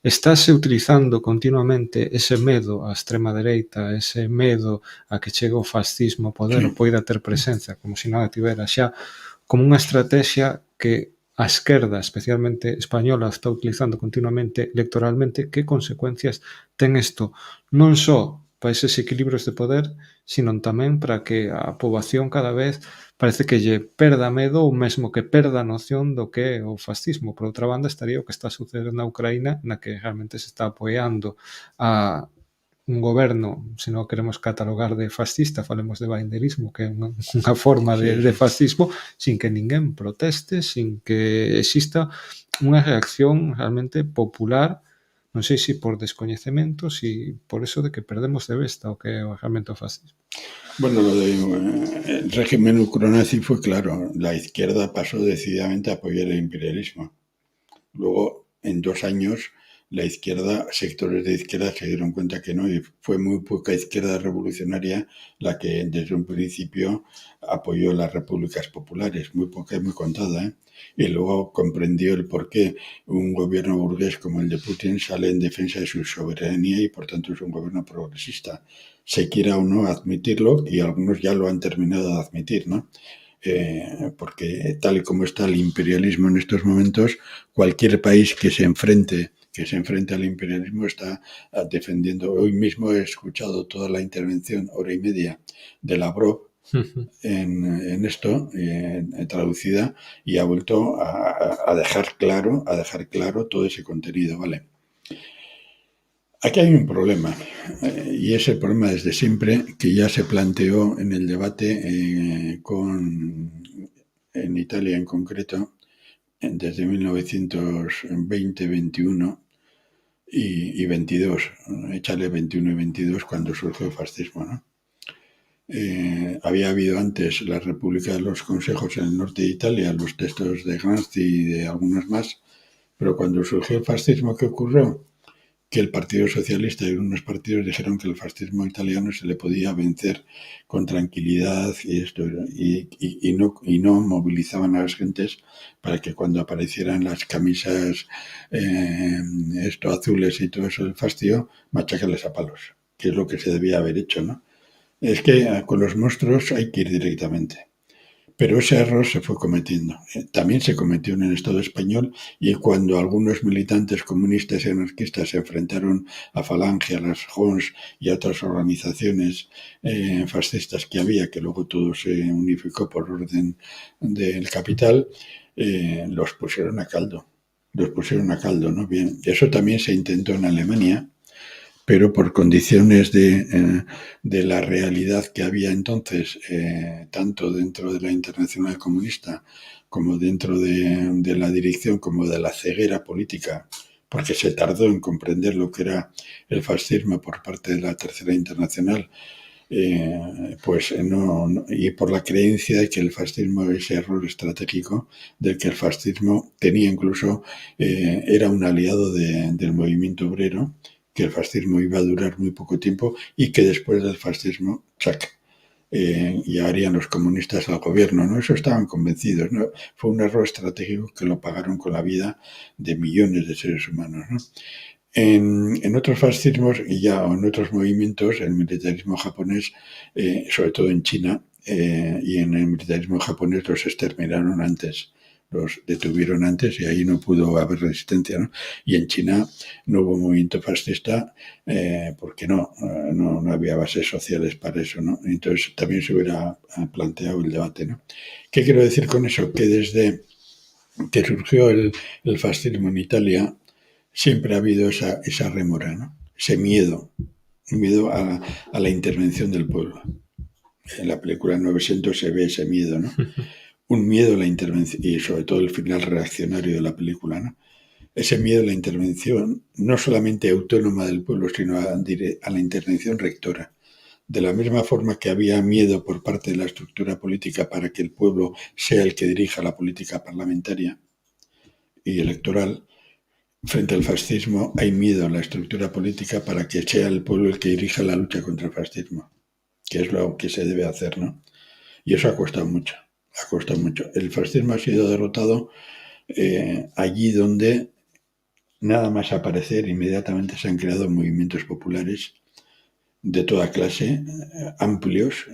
estáse utilizando continuamente ese medo á extrema dereita, ese medo a que chegue o fascismo ao poder Sí. ou poida ter presenza, como se non a tivera xa, como unha estrategia que a esquerda, especialmente española, está utilizando continuamente electoralmente. Que consecuencias ten isto non só para eses equilibrios de poder, sino tamén para que a poboación cada vez parece que lle perda medo ou mesmo que perda a noción do que é o fascismo. Por outra banda, estaría o que está sucedendo na Ucraína, na que realmente se está apoiando a un goberno, se non queremos catalogar de fascista, falemos de banderismo, que é unha forma Sí, de sí. fascismo, sin que ninguén proteste, sin que exista unha reacción realmente popular, non sei se por descoñecemento, si por eso de que perdemos de vista o que é realmente o fascismo. Bueno, lo del régimen ucronazi fue claro. La izquierda pasó decididamente a apoyar el imperialismo. Luego, en 2 años, la izquierda, sectores de izquierda se dieron cuenta que no, y fue muy poca izquierda revolucionaria la que desde un principio apoyó las repúblicas populares, muy poca y muy contada, ¿eh? Y luego comprendió el por qué un gobierno burgués como el de Putin sale en defensa de su soberanía y por tanto es un gobierno progresista, se quiera o no admitirlo, y algunos ya lo han terminado de admitir, ¿no? Porque tal y como está el imperialismo en estos momentos, cualquier país que se enfrente al imperialismo está defendiendo. Hoy mismo he escuchado toda la intervención, hora y media, de Lavrov en esto, traducida, y ha vuelto a dejar claro todo ese contenido, ¿vale? Aquí hay un problema, y es el problema desde siempre, que ya se planteó en el debate en Italia en concreto, desde 1920, 21 y 22, échale 21 y 22 cuando surgió el fascismo, ¿no? Había habido antes la República de los Consejos en el norte de Italia, los textos de Gramsci y de algunos más, pero cuando surgió el fascismo, ¿qué ocurrió? Que el Partido Socialista y unos partidos dijeron que el fascismo italiano se le podía vencer con tranquilidad y no movilizaban a las gentes para que cuando aparecieran las camisas azules y todo eso del fastidio, machacarles a palos, que es lo que se debía haber hecho, ¿no? Es que con los monstruos hay que ir directamente. Pero ese error se fue cometiendo. También se cometió en el Estado español, y cuando algunos militantes comunistas y anarquistas se enfrentaron a Falange, a las JONS y a otras organizaciones fascistas que había, que luego todo se unificó por orden del capital, los pusieron a caldo. ¿No? Bien, eso también se intentó en Alemania, pero por condiciones de la realidad que había entonces, tanto dentro de la Internacional Comunista como dentro de la dirección, como de la ceguera política, porque se tardó en comprender lo que era el fascismo por parte de la Tercera Internacional, y por la creencia de que el fascismo, ese error estratégico, de que el fascismo tenía incluso, era un aliado del movimiento obrero, que el fascismo iba a durar muy poco tiempo y que después del fascismo, llegarían los comunistas al gobierno, ¿no? Eso estaban convencidos, ¿no? Fue un error estratégico que lo pagaron con la vida de millones de seres humanos, ¿no? En otros fascismos y en otros movimientos, el militarismo japonés, sobre todo en China, y en el militarismo japonés los exterminaron antes, los detuvieron antes y ahí no pudo haber resistencia, ¿no? Y en China no hubo movimiento fascista porque no había bases sociales para eso, ¿no? Entonces también se hubiera planteado el debate, ¿no? ¿Qué quiero decir con eso? Que desde que surgió el fascismo en Italia, siempre ha habido esa rémora, ¿no? Ese miedo a la intervención del pueblo. En la película 900 se ve ese miedo, ¿no? Un miedo a la intervención, y sobre todo el final reaccionario de la película, ¿no? Ese miedo a la intervención, no solamente autónoma del pueblo, sino a la intervención rectora. De la misma forma que había miedo por parte de la estructura política para que el pueblo sea el que dirija la política parlamentaria y electoral, frente al fascismo hay miedo en la estructura política para que sea el pueblo el que dirija la lucha contra el fascismo, que es lo que se debe hacer, ¿no? Y eso ha costado mucho. El fascismo ha sido derrotado allí donde nada más aparecer, inmediatamente se han creado movimientos populares de toda clase, amplios,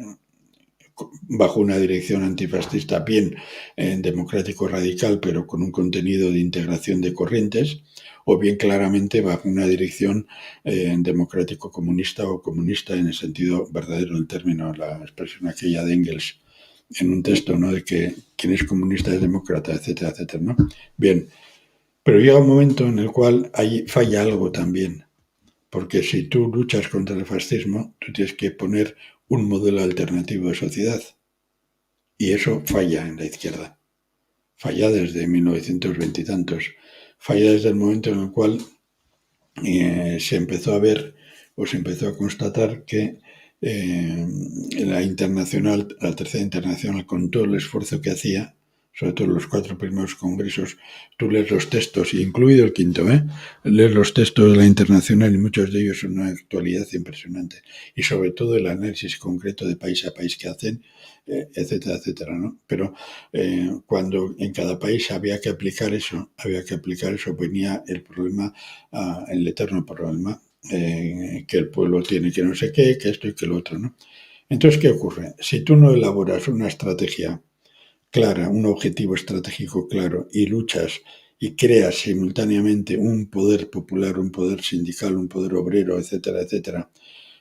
bajo una dirección antifascista bien democrático radical, pero con un contenido de integración de corrientes, o bien claramente bajo una dirección democrático comunista o comunista en el sentido verdadero del término, la expresión aquella de Engels en un texto, ¿no? De que quien es comunista es demócrata, etcétera, etcétera, ¿no? Bien, pero llega un momento en el cual ahí falla algo también, porque si tú luchas contra el fascismo, tú tienes que poner un modelo alternativo de sociedad. Y eso falla en la izquierda. Falla desde 1920 y tantos. Falla desde el momento en el cual se empezó a ver o se empezó a constatar que la internacional, la tercera internacional, con todo el esfuerzo que hacía, sobre todo en los 4 primeros congresos, tú lees los textos, incluido el quinto, lees los textos de la internacional y muchos de ellos son una actualidad impresionante. Y sobre todo el análisis concreto de país a país que hacen, etcétera, etcétera, ¿no? Pero cuando en cada país había que aplicar eso, venía el problema, el eterno problema, que el pueblo tiene que no sé qué, que esto y que lo otro, ¿no? Entonces, ¿qué ocurre? Si tú no elaboras una estrategia clara, un objetivo estratégico claro y luchas y creas simultáneamente un poder popular, un poder sindical, un poder obrero, etcétera, etcétera,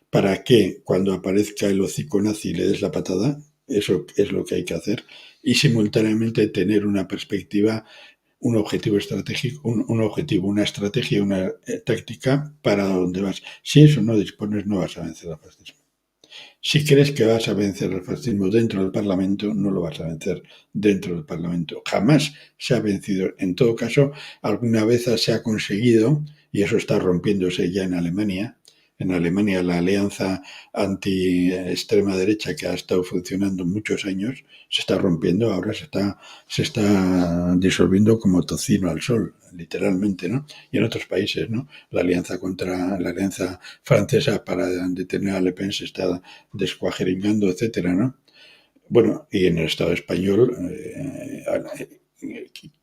para que cuando aparezca el hocico nazi le des la patada, eso es lo que hay que hacer, y simultáneamente tener una perspectiva, un objetivo estratégico, un objetivo, una estrategia, una táctica para dónde vas. Si eso no dispones, no vas a vencer al fascismo. Si crees que vas a vencer el fascismo dentro del Parlamento, no lo vas a vencer dentro del Parlamento. Jamás se ha vencido. En todo caso, alguna vez se ha conseguido, y eso está rompiéndose ya en Alemania. En Alemania la alianza anti-extrema derecha que ha estado funcionando muchos años se está rompiendo, ahora se está disolviendo como tocino al sol, literalmente, ¿no? Y en otros países, ¿no? La alianza francesa para detener a Le Pen se está descuajeringando, etcétera, ¿no? Bueno, y en el Estado español,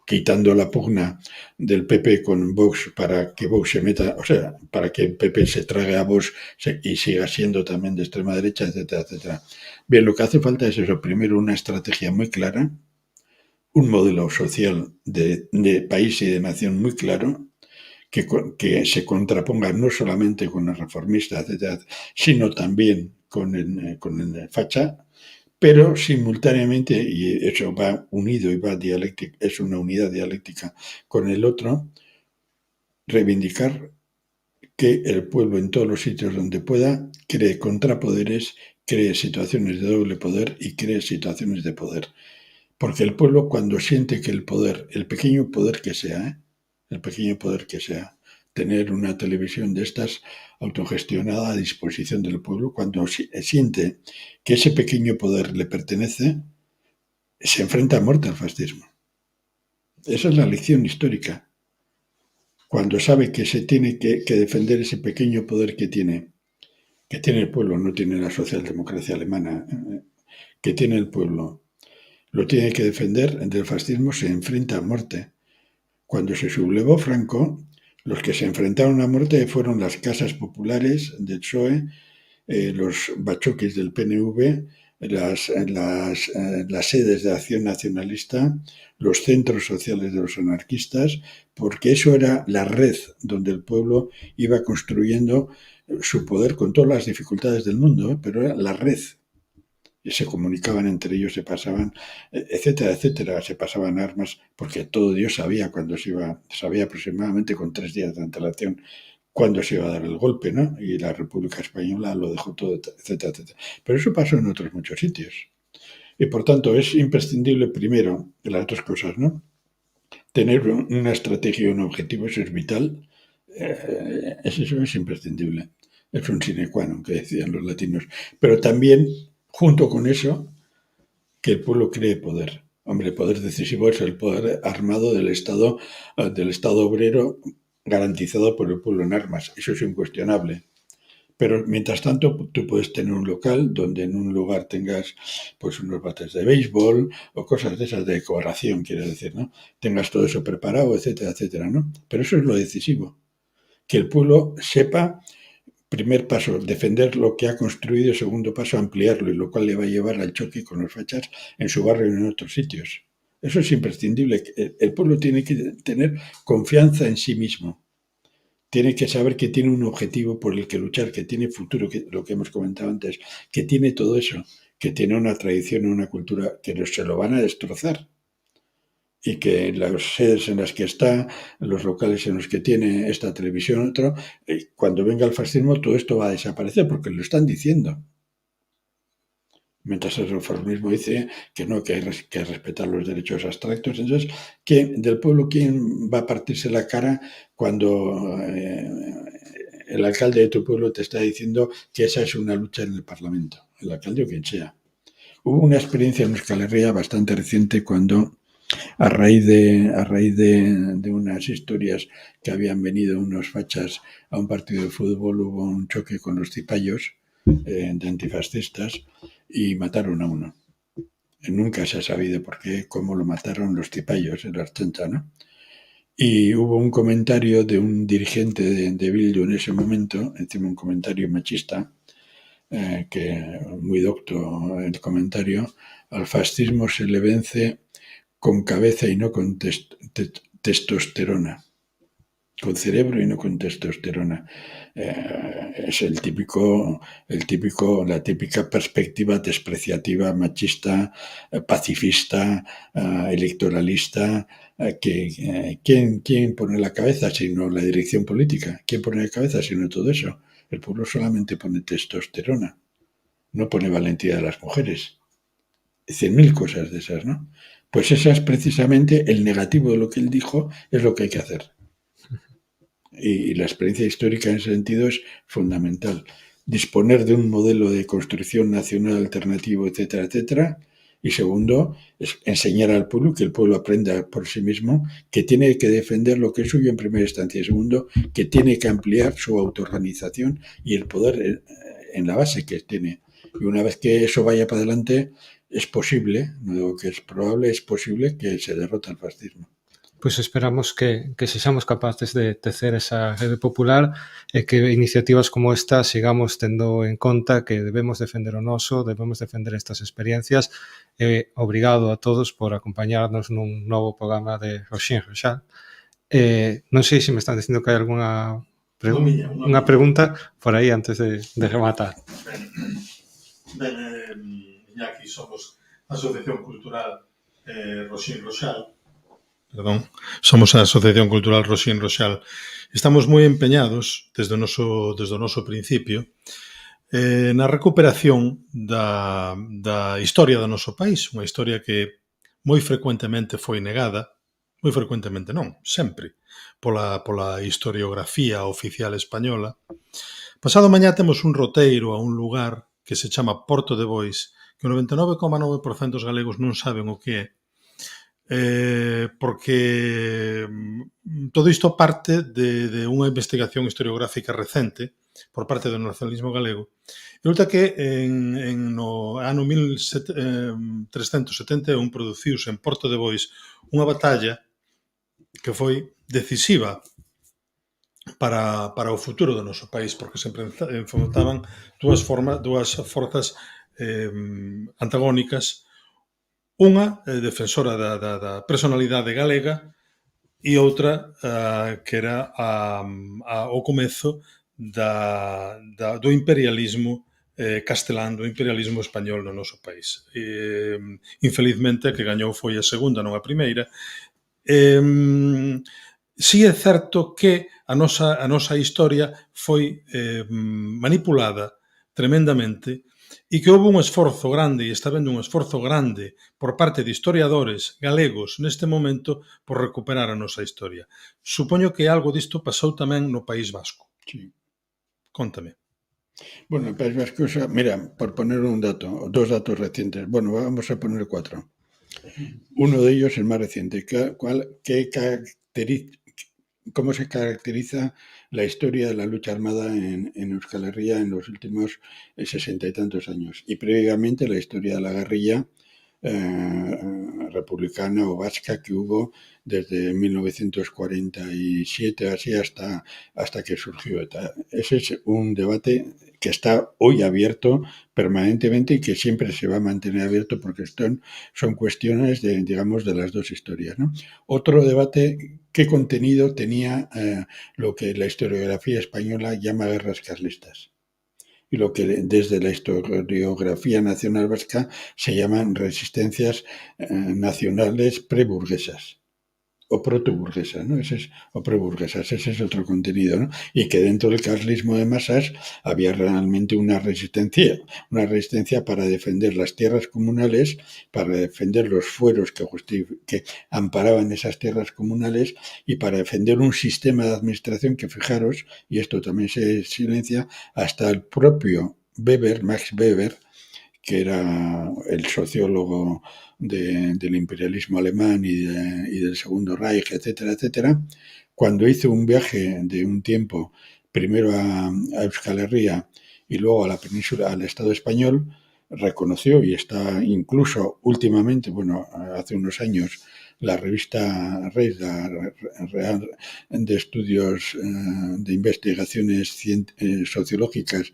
quitando la pugna del PP con Vox para que Vox se meta, o sea, para que el PP se trague a Vox y siga siendo también de extrema derecha, etcétera, etcétera. Bien, lo que hace falta es eso, primero una estrategia muy clara, un modelo social de país y de nación muy claro, que se contraponga no solamente con el reformista, etcétera, sino también con el facha, pero simultáneamente, y eso va unido y va dialéctica, es una unidad dialéctica con el otro, reivindicar que el pueblo en todos los sitios donde pueda cree contrapoderes, cree situaciones de doble poder y cree situaciones de poder. Porque el pueblo cuando siente que el poder, el pequeño poder que sea, tener una televisión de estas autogestionada a disposición del pueblo, cuando siente que ese pequeño poder le pertenece, se enfrenta a muerte al fascismo. Esa es la lección histórica. Cuando sabe que se tiene que defender ese pequeño poder que tiene el pueblo, no tiene la socialdemocracia alemana, que tiene el pueblo, lo tiene que defender del fascismo, se enfrenta a muerte. Cuando se sublevó Franco, los que se enfrentaron a muerte fueron las casas populares del PSOE, los bachoques del PNV, las sedes de Acción Nacionalista, los centros sociales de los anarquistas, porque eso era la red donde el pueblo iba construyendo su poder con todas las dificultades del mundo, pero era la red. Y se comunicaban entre ellos, se pasaban, etcétera, etcétera, se pasaban armas, porque todo Dios sabía sabía aproximadamente con 3 días de antelación cuándo se iba a dar el golpe, ¿no? Y la República Española lo dejó todo, etcétera, etcétera. Pero eso pasó en otros muchos sitios. Y por tanto es imprescindible primero, de las dos cosas, ¿no? Tener una estrategia y un objetivo, eso es vital. Eso es imprescindible. Es un sine qua non, que decían los latinos. Pero también, junto con eso, que el pueblo cree poder. Hombre, el poder decisivo es el poder armado del Estado obrero garantizado por el pueblo en armas. Eso es incuestionable. Pero mientras tanto, tú puedes tener un local donde en un lugar tengas pues unos bates de béisbol o cosas de esas de decoración, quiero decir, ¿no? Tengas todo eso preparado, etcétera, etcétera, ¿no? Pero eso es lo decisivo, que el pueblo sepa, primer paso, defender lo que ha construido, segundo paso, ampliarlo, y lo cual le va a llevar al choque con los fachas en su barrio y en otros sitios. Eso es imprescindible. El pueblo tiene que tener confianza en sí mismo. Tiene que saber que tiene un objetivo por el que luchar, que tiene futuro, que, lo que hemos comentado antes, que tiene todo eso, que tiene una tradición, una cultura que se lo van a destrozar. Y que las sedes en las que está, los locales en los que tiene esta televisión, otro, cuando venga el fascismo todo esto va a desaparecer porque lo están diciendo. Mientras el reformismo dice que no, que hay que respetar los derechos abstractos. Entonces, del pueblo quién va a partirse la cara cuando el alcalde de tu pueblo te está diciendo que esa es una lucha en el Parlamento, el alcalde o quien sea? Hubo una experiencia en Euskal Herria bastante reciente cuando a raíz de unas historias que habían venido unos fachas a un partido de fútbol, hubo un choque con los cipayos de antifascistas y mataron a uno. Nunca se ha sabido por qué, cómo lo mataron los cipayos en la 80, ¿no? Y hubo un comentario de un dirigente de Bildu en ese momento, encima un comentario machista, que muy docto el comentario: al fascismo se le vence con cabeza y no con testosterona, con cerebro y no con testosterona. Es la típica perspectiva despreciativa, machista, pacifista, electoralista. ¿Quién pone la cabeza sino la dirección política? ¿Quién pone la cabeza sino todo eso? El pueblo solamente pone testosterona, no pone valentía de las mujeres. 100.000 cosas de esas, ¿no? Pues esa es precisamente el negativo de lo que él dijo, es lo que hay que hacer. Y la experiencia histórica en ese sentido es fundamental. Disponer de un modelo de construcción nacional alternativo, etcétera, etcétera. Y segundo, es enseñar al pueblo, que el pueblo aprenda por sí mismo, que tiene que defender lo que es suyo en primera instancia. Y segundo, que tiene que ampliar su autoorganización y el poder en la base que tiene. Y una vez que eso vaya para adelante, es posible, no digo que es probable, es posible que se derrote el fascismo. Pois esperamos que sexamos capaces de tecer esa rede popular e que iniciativas como esta sigamos tendo en conta que debemos defender o noso, debemos defender estas experiencias. Obrigado a todos por acompañarnos nun novo programa de Roxín Roxal. Non sei se me están dicindo que hai algunha unha pregunta por aí antes de rematar. Ben, Iñaki, somos a Asociación Cultural Roxín Roxal. Somos a Asociación Cultural Roxín Roxal. Estamos moi empeñados desde o noso principio na recuperación da historia do noso país, unha historia que moi frecuentemente foi negada, moi frecuentemente non, sempre, pola historiografía oficial española. Pasado mañá temos un roteiro a un lugar que se chama Porto de Bois, que o 99,9% dos galegos non saben o que é, porque todo isto parte de unha investigación historiográfica recente por parte do nacionalismo galego. Resulta que no ano 1371 produciuse en Porto de Bois unha batalla que foi decisiva para o futuro do noso país, porque se enfrentaban dúas forzas antagónicas, unha defensora da personalidade galega e outra que era o comezo do imperialismo castelán, do imperialismo español no noso país. Infelizmente, que gañou foi a segunda, non a primeira. Si é certo que a nosa historia foi manipulada tremendamente e que houve un esforzo grande, e está habendo un esforzo grande por parte de historiadores galegos neste momento por recuperar a nosa historia. Supoño que algo disto pasou tamén no País Vasco. Sí. Contame. Bueno, el País Vasco, mira, por poner un dato, dos datos recientes. Bueno, vamos a poner 4. Uno de ellos, el más reciente. cómo se caracteriza la historia de la lucha armada en Euskal Herria en los últimos 60 y tantos años. Y previamente la historia de la guerrilla republicana o vasca que hubo desde 1947 así hasta que surgió ETA. Ese es un debate que está hoy abierto permanentemente y que siempre se va a mantener abierto porque son cuestiones de, digamos, de las dos historias, ¿no? Otro debate, ¿qué contenido tenía lo que la historiografía española llama guerras carlistas? Y lo que desde la historiografía nacional vasca se llaman resistencias nacionales preburguesas o protoburguesas, ¿no? O preburguesas, ese es otro contenido, ¿no? Y que dentro del carlismo de masas había realmente una resistencia para defender las tierras comunales, para defender los fueros que amparaban esas tierras comunales y para defender un sistema de administración que, fijaros, y esto también se silencia, hasta el propio Weber, Max Weber, que era el sociólogo del imperialismo alemán y del Segundo Reich, etcétera, etcétera, cuando hizo un viaje de un tiempo, primero a Euskal Herria y luego a la península, al Estado español, reconoció, y está incluso últimamente, bueno, hace unos años, la revista Reis, la Real de Estudios de Investigaciones Sociológicas,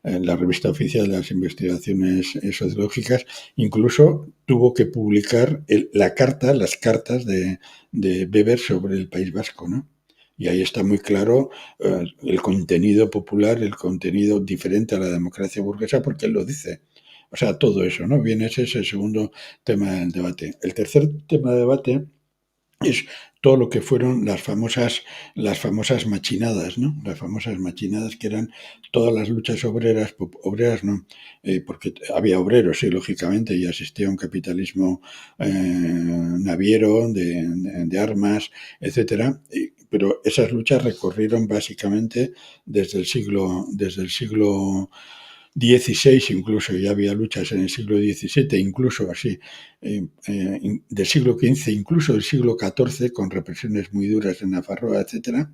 la revista oficial de las investigaciones sociológicas, incluso tuvo que publicar las cartas de Weber sobre el País Vasco, ¿no? Y ahí está muy claro el contenido popular, el contenido diferente a la democracia burguesa, porque él lo dice. O sea, todo eso, ¿no? Bien, ese es el segundo tema del debate. El tercer tema de debate es todo lo que fueron las famosas machinadas, ¿no? Las famosas machinadas que eran todas las luchas obreras no, porque había obreros, sí, lógicamente, y existía un capitalismo naviero de armas, etcétera, pero esas luchas recorrieron básicamente desde el siglo XVI, incluso ya había luchas en el siglo XVII, incluso así, del siglo XV, incluso del siglo XIV, con represiones muy duras en Nafarroa, etcétera,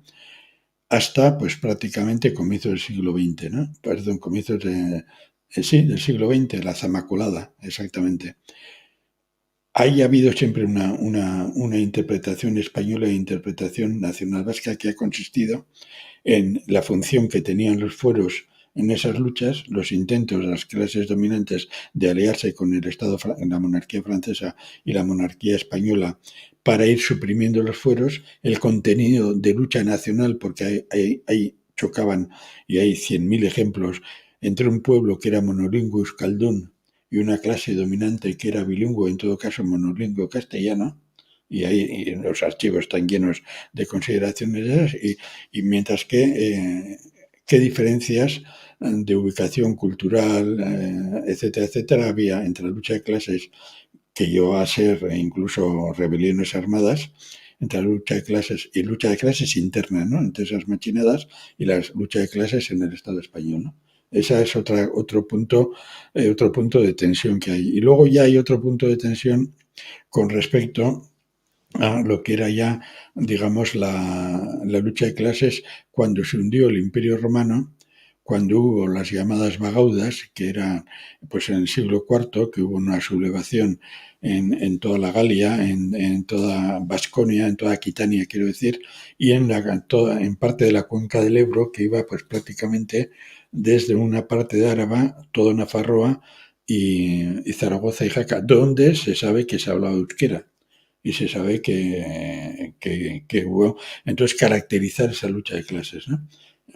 hasta pues prácticamente comienzos del siglo XX, ¿no? Perdón, comienzos del siglo XX, la Zamacolada, exactamente. Ahí ha habido siempre una interpretación española e interpretación nacional vasca que ha consistido en la función que tenían los fueros en esas luchas, los intentos de las clases dominantes de aliarse con el Estado, la monarquía francesa y la monarquía española para ir suprimiendo los fueros, el contenido de lucha nacional, porque ahí chocaban, y hay 100.000 ejemplos, entre un pueblo que era monolingüe euskaldún y una clase dominante que era bilingüe, en todo caso monolingüe castellano, y ahí los archivos están llenos de consideraciones de esas, y mientras que qué diferencias de ubicación cultural, etcétera, etcétera, había entre la lucha de clases que llevó a ser incluso rebeliones armadas, entre la lucha de clases y lucha de clases interna, ¿no? Entre esas machinadas y la lucha de clases en el Estado español, ¿no? Ese es otro punto de tensión que hay. Y luego ya hay otro punto de tensión con respecto a lo que era ya, digamos, la lucha de clases cuando se hundió el Imperio Romano, cuando hubo las llamadas vagaudas, que eran pues en el siglo IV, que hubo una sublevación en toda la Galia, en toda Vasconia, en toda Aquitania, quiero decir, y en parte de la cuenca del Ebro, que iba pues prácticamente desde una parte de Áraba, toda Nafarroa y Zaragoza y Jaca, donde se sabe que se hablaba euskera y se sabe que hubo. Entonces, caracterizar esa lucha de clases, ¿no?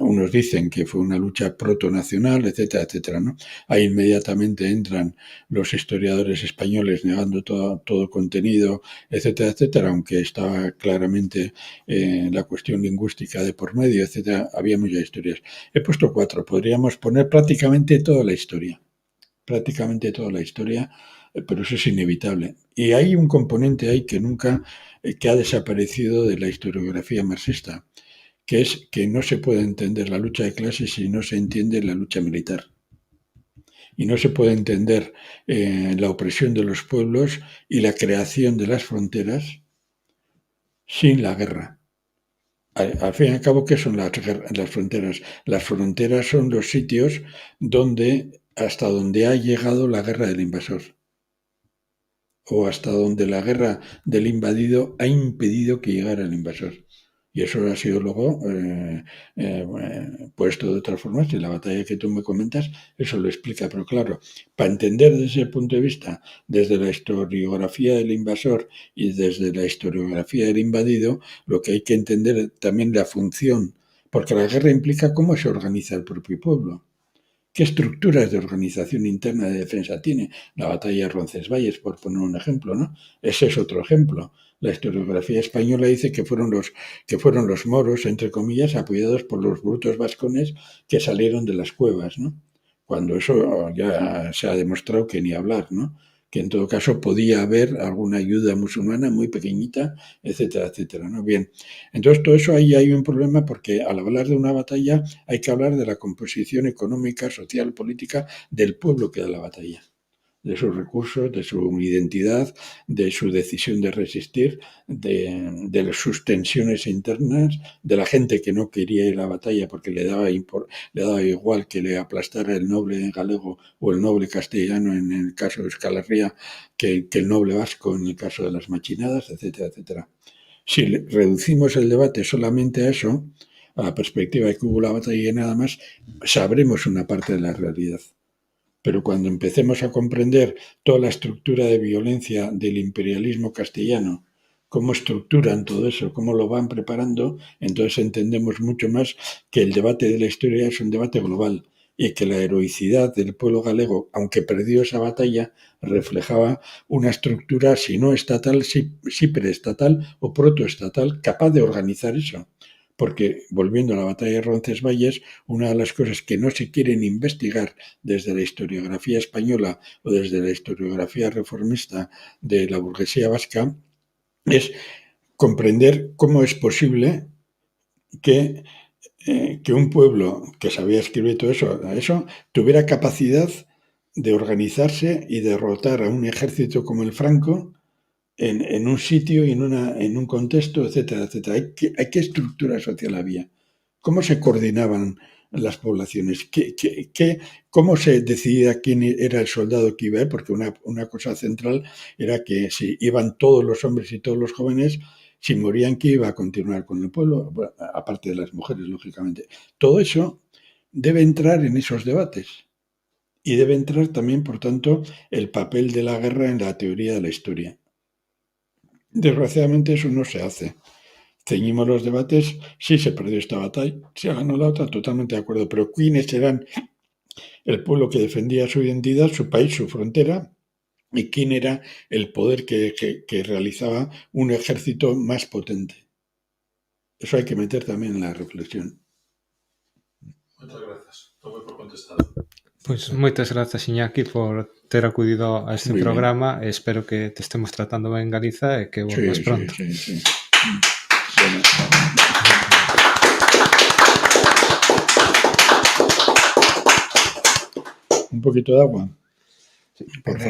Unos dicen que fue una lucha protonacional, etcétera, etcétera, ¿no? Ahí inmediatamente entran los historiadores españoles negando todo contenido, etcétera, etcétera, aunque estaba claramente la cuestión lingüística de por medio, etcétera, había muchas historias. He puesto 4, podríamos poner prácticamente toda la historia, pero eso es inevitable. Y hay un componente ahí que ha desaparecido de la historiografía marxista, que es que no se puede entender la lucha de clases si no se entiende la lucha militar. Y no se puede entender la opresión de los pueblos y la creación de las fronteras sin la guerra. Al fin y al cabo, ¿qué son las fronteras? Las fronteras son los sitios hasta donde ha llegado la guerra del invasor, o hasta donde la guerra del invadido ha impedido que llegara el invasor. Y eso ha sido luego puesto de otra forma. Si la batalla que tú me comentas, eso lo explica. Pero claro, para entender desde ese punto de vista, desde la historiografía del invasor y desde la historiografía del invadido, lo que hay que entender también la función, porque la guerra implica cómo se organiza el propio pueblo. ¿Qué estructuras de organización interna de defensa tiene? La batalla de Roncesvalles, por poner un ejemplo, ¿no? Ese es otro ejemplo. La historiografía española dice que fueron los moros, entre comillas, apoyados por los brutos vascones que salieron de las cuevas, ¿no? Cuando eso ya se ha demostrado que ni hablar, ¿no? Que en todo caso podía haber alguna ayuda musulmana muy pequeñita, etcétera, etcétera, ¿no? Bien, entonces todo eso ahí hay un problema porque al hablar de una batalla hay que hablar de la composición económica, social, política del pueblo que da la batalla, de sus recursos, de su identidad, de su decisión de resistir, de sus tensiones internas, de la gente que no quería ir a la batalla porque le daba igual que le aplastara el noble galego o el noble castellano en el caso de Euskal Herria que el noble vasco en el caso de las machinadas, etcétera, etcétera. Si reducimos el debate solamente a eso, a la perspectiva de que hubo la batalla y nada más, sabremos una parte de la realidad. Pero cuando empecemos a comprender toda la estructura de violencia del imperialismo castellano, cómo estructuran todo eso, cómo lo van preparando, entonces entendemos mucho más que el debate de la historia es un debate global y que la heroicidad del pueblo galego, aunque perdió esa batalla, reflejaba una estructura, si no estatal, sí preestatal o protoestatal, capaz de organizar eso. Porque, volviendo a la batalla de Roncesvalles, una de las cosas que no se quieren investigar desde la historiografía española o desde la historiografía reformista de la burguesía vasca es comprender cómo es posible que un pueblo que sabía escribir todo eso tuviera capacidad de organizarse y derrotar a un ejército como el franco en un sitio y en un contexto, etcétera, etcétera. ¿Qué estructura social había? ¿Cómo se coordinaban las poblaciones? ¿Cómo se decidía quién era el soldado que iba? Porque una cosa central era que si iban todos los hombres y todos los jóvenes, si morían, ¿quién iba a continuar con el pueblo? Bueno, aparte de las mujeres, lógicamente. Todo eso debe entrar en esos debates. Y debe entrar también, por tanto, el papel de la guerra en la teoría de la historia. Desgraciadamente eso no se hace. Ceñimos los debates, sí se perdió esta batalla, se ganó la otra, totalmente de acuerdo, pero ¿quiénes eran el pueblo que defendía su identidad, su país, su frontera? ¿Y quién era el poder que realizaba un ejército más potente? Eso hay que meter también en la reflexión. Muchas gracias. Todo por contestado. Pois moitas grazas, Iñaki, por ter acudido a este programa. Espero que te estemos tratando ben en Galiza e que volvas pronto. Sí. Bueno. Un poquito de agua. Sí, por favor.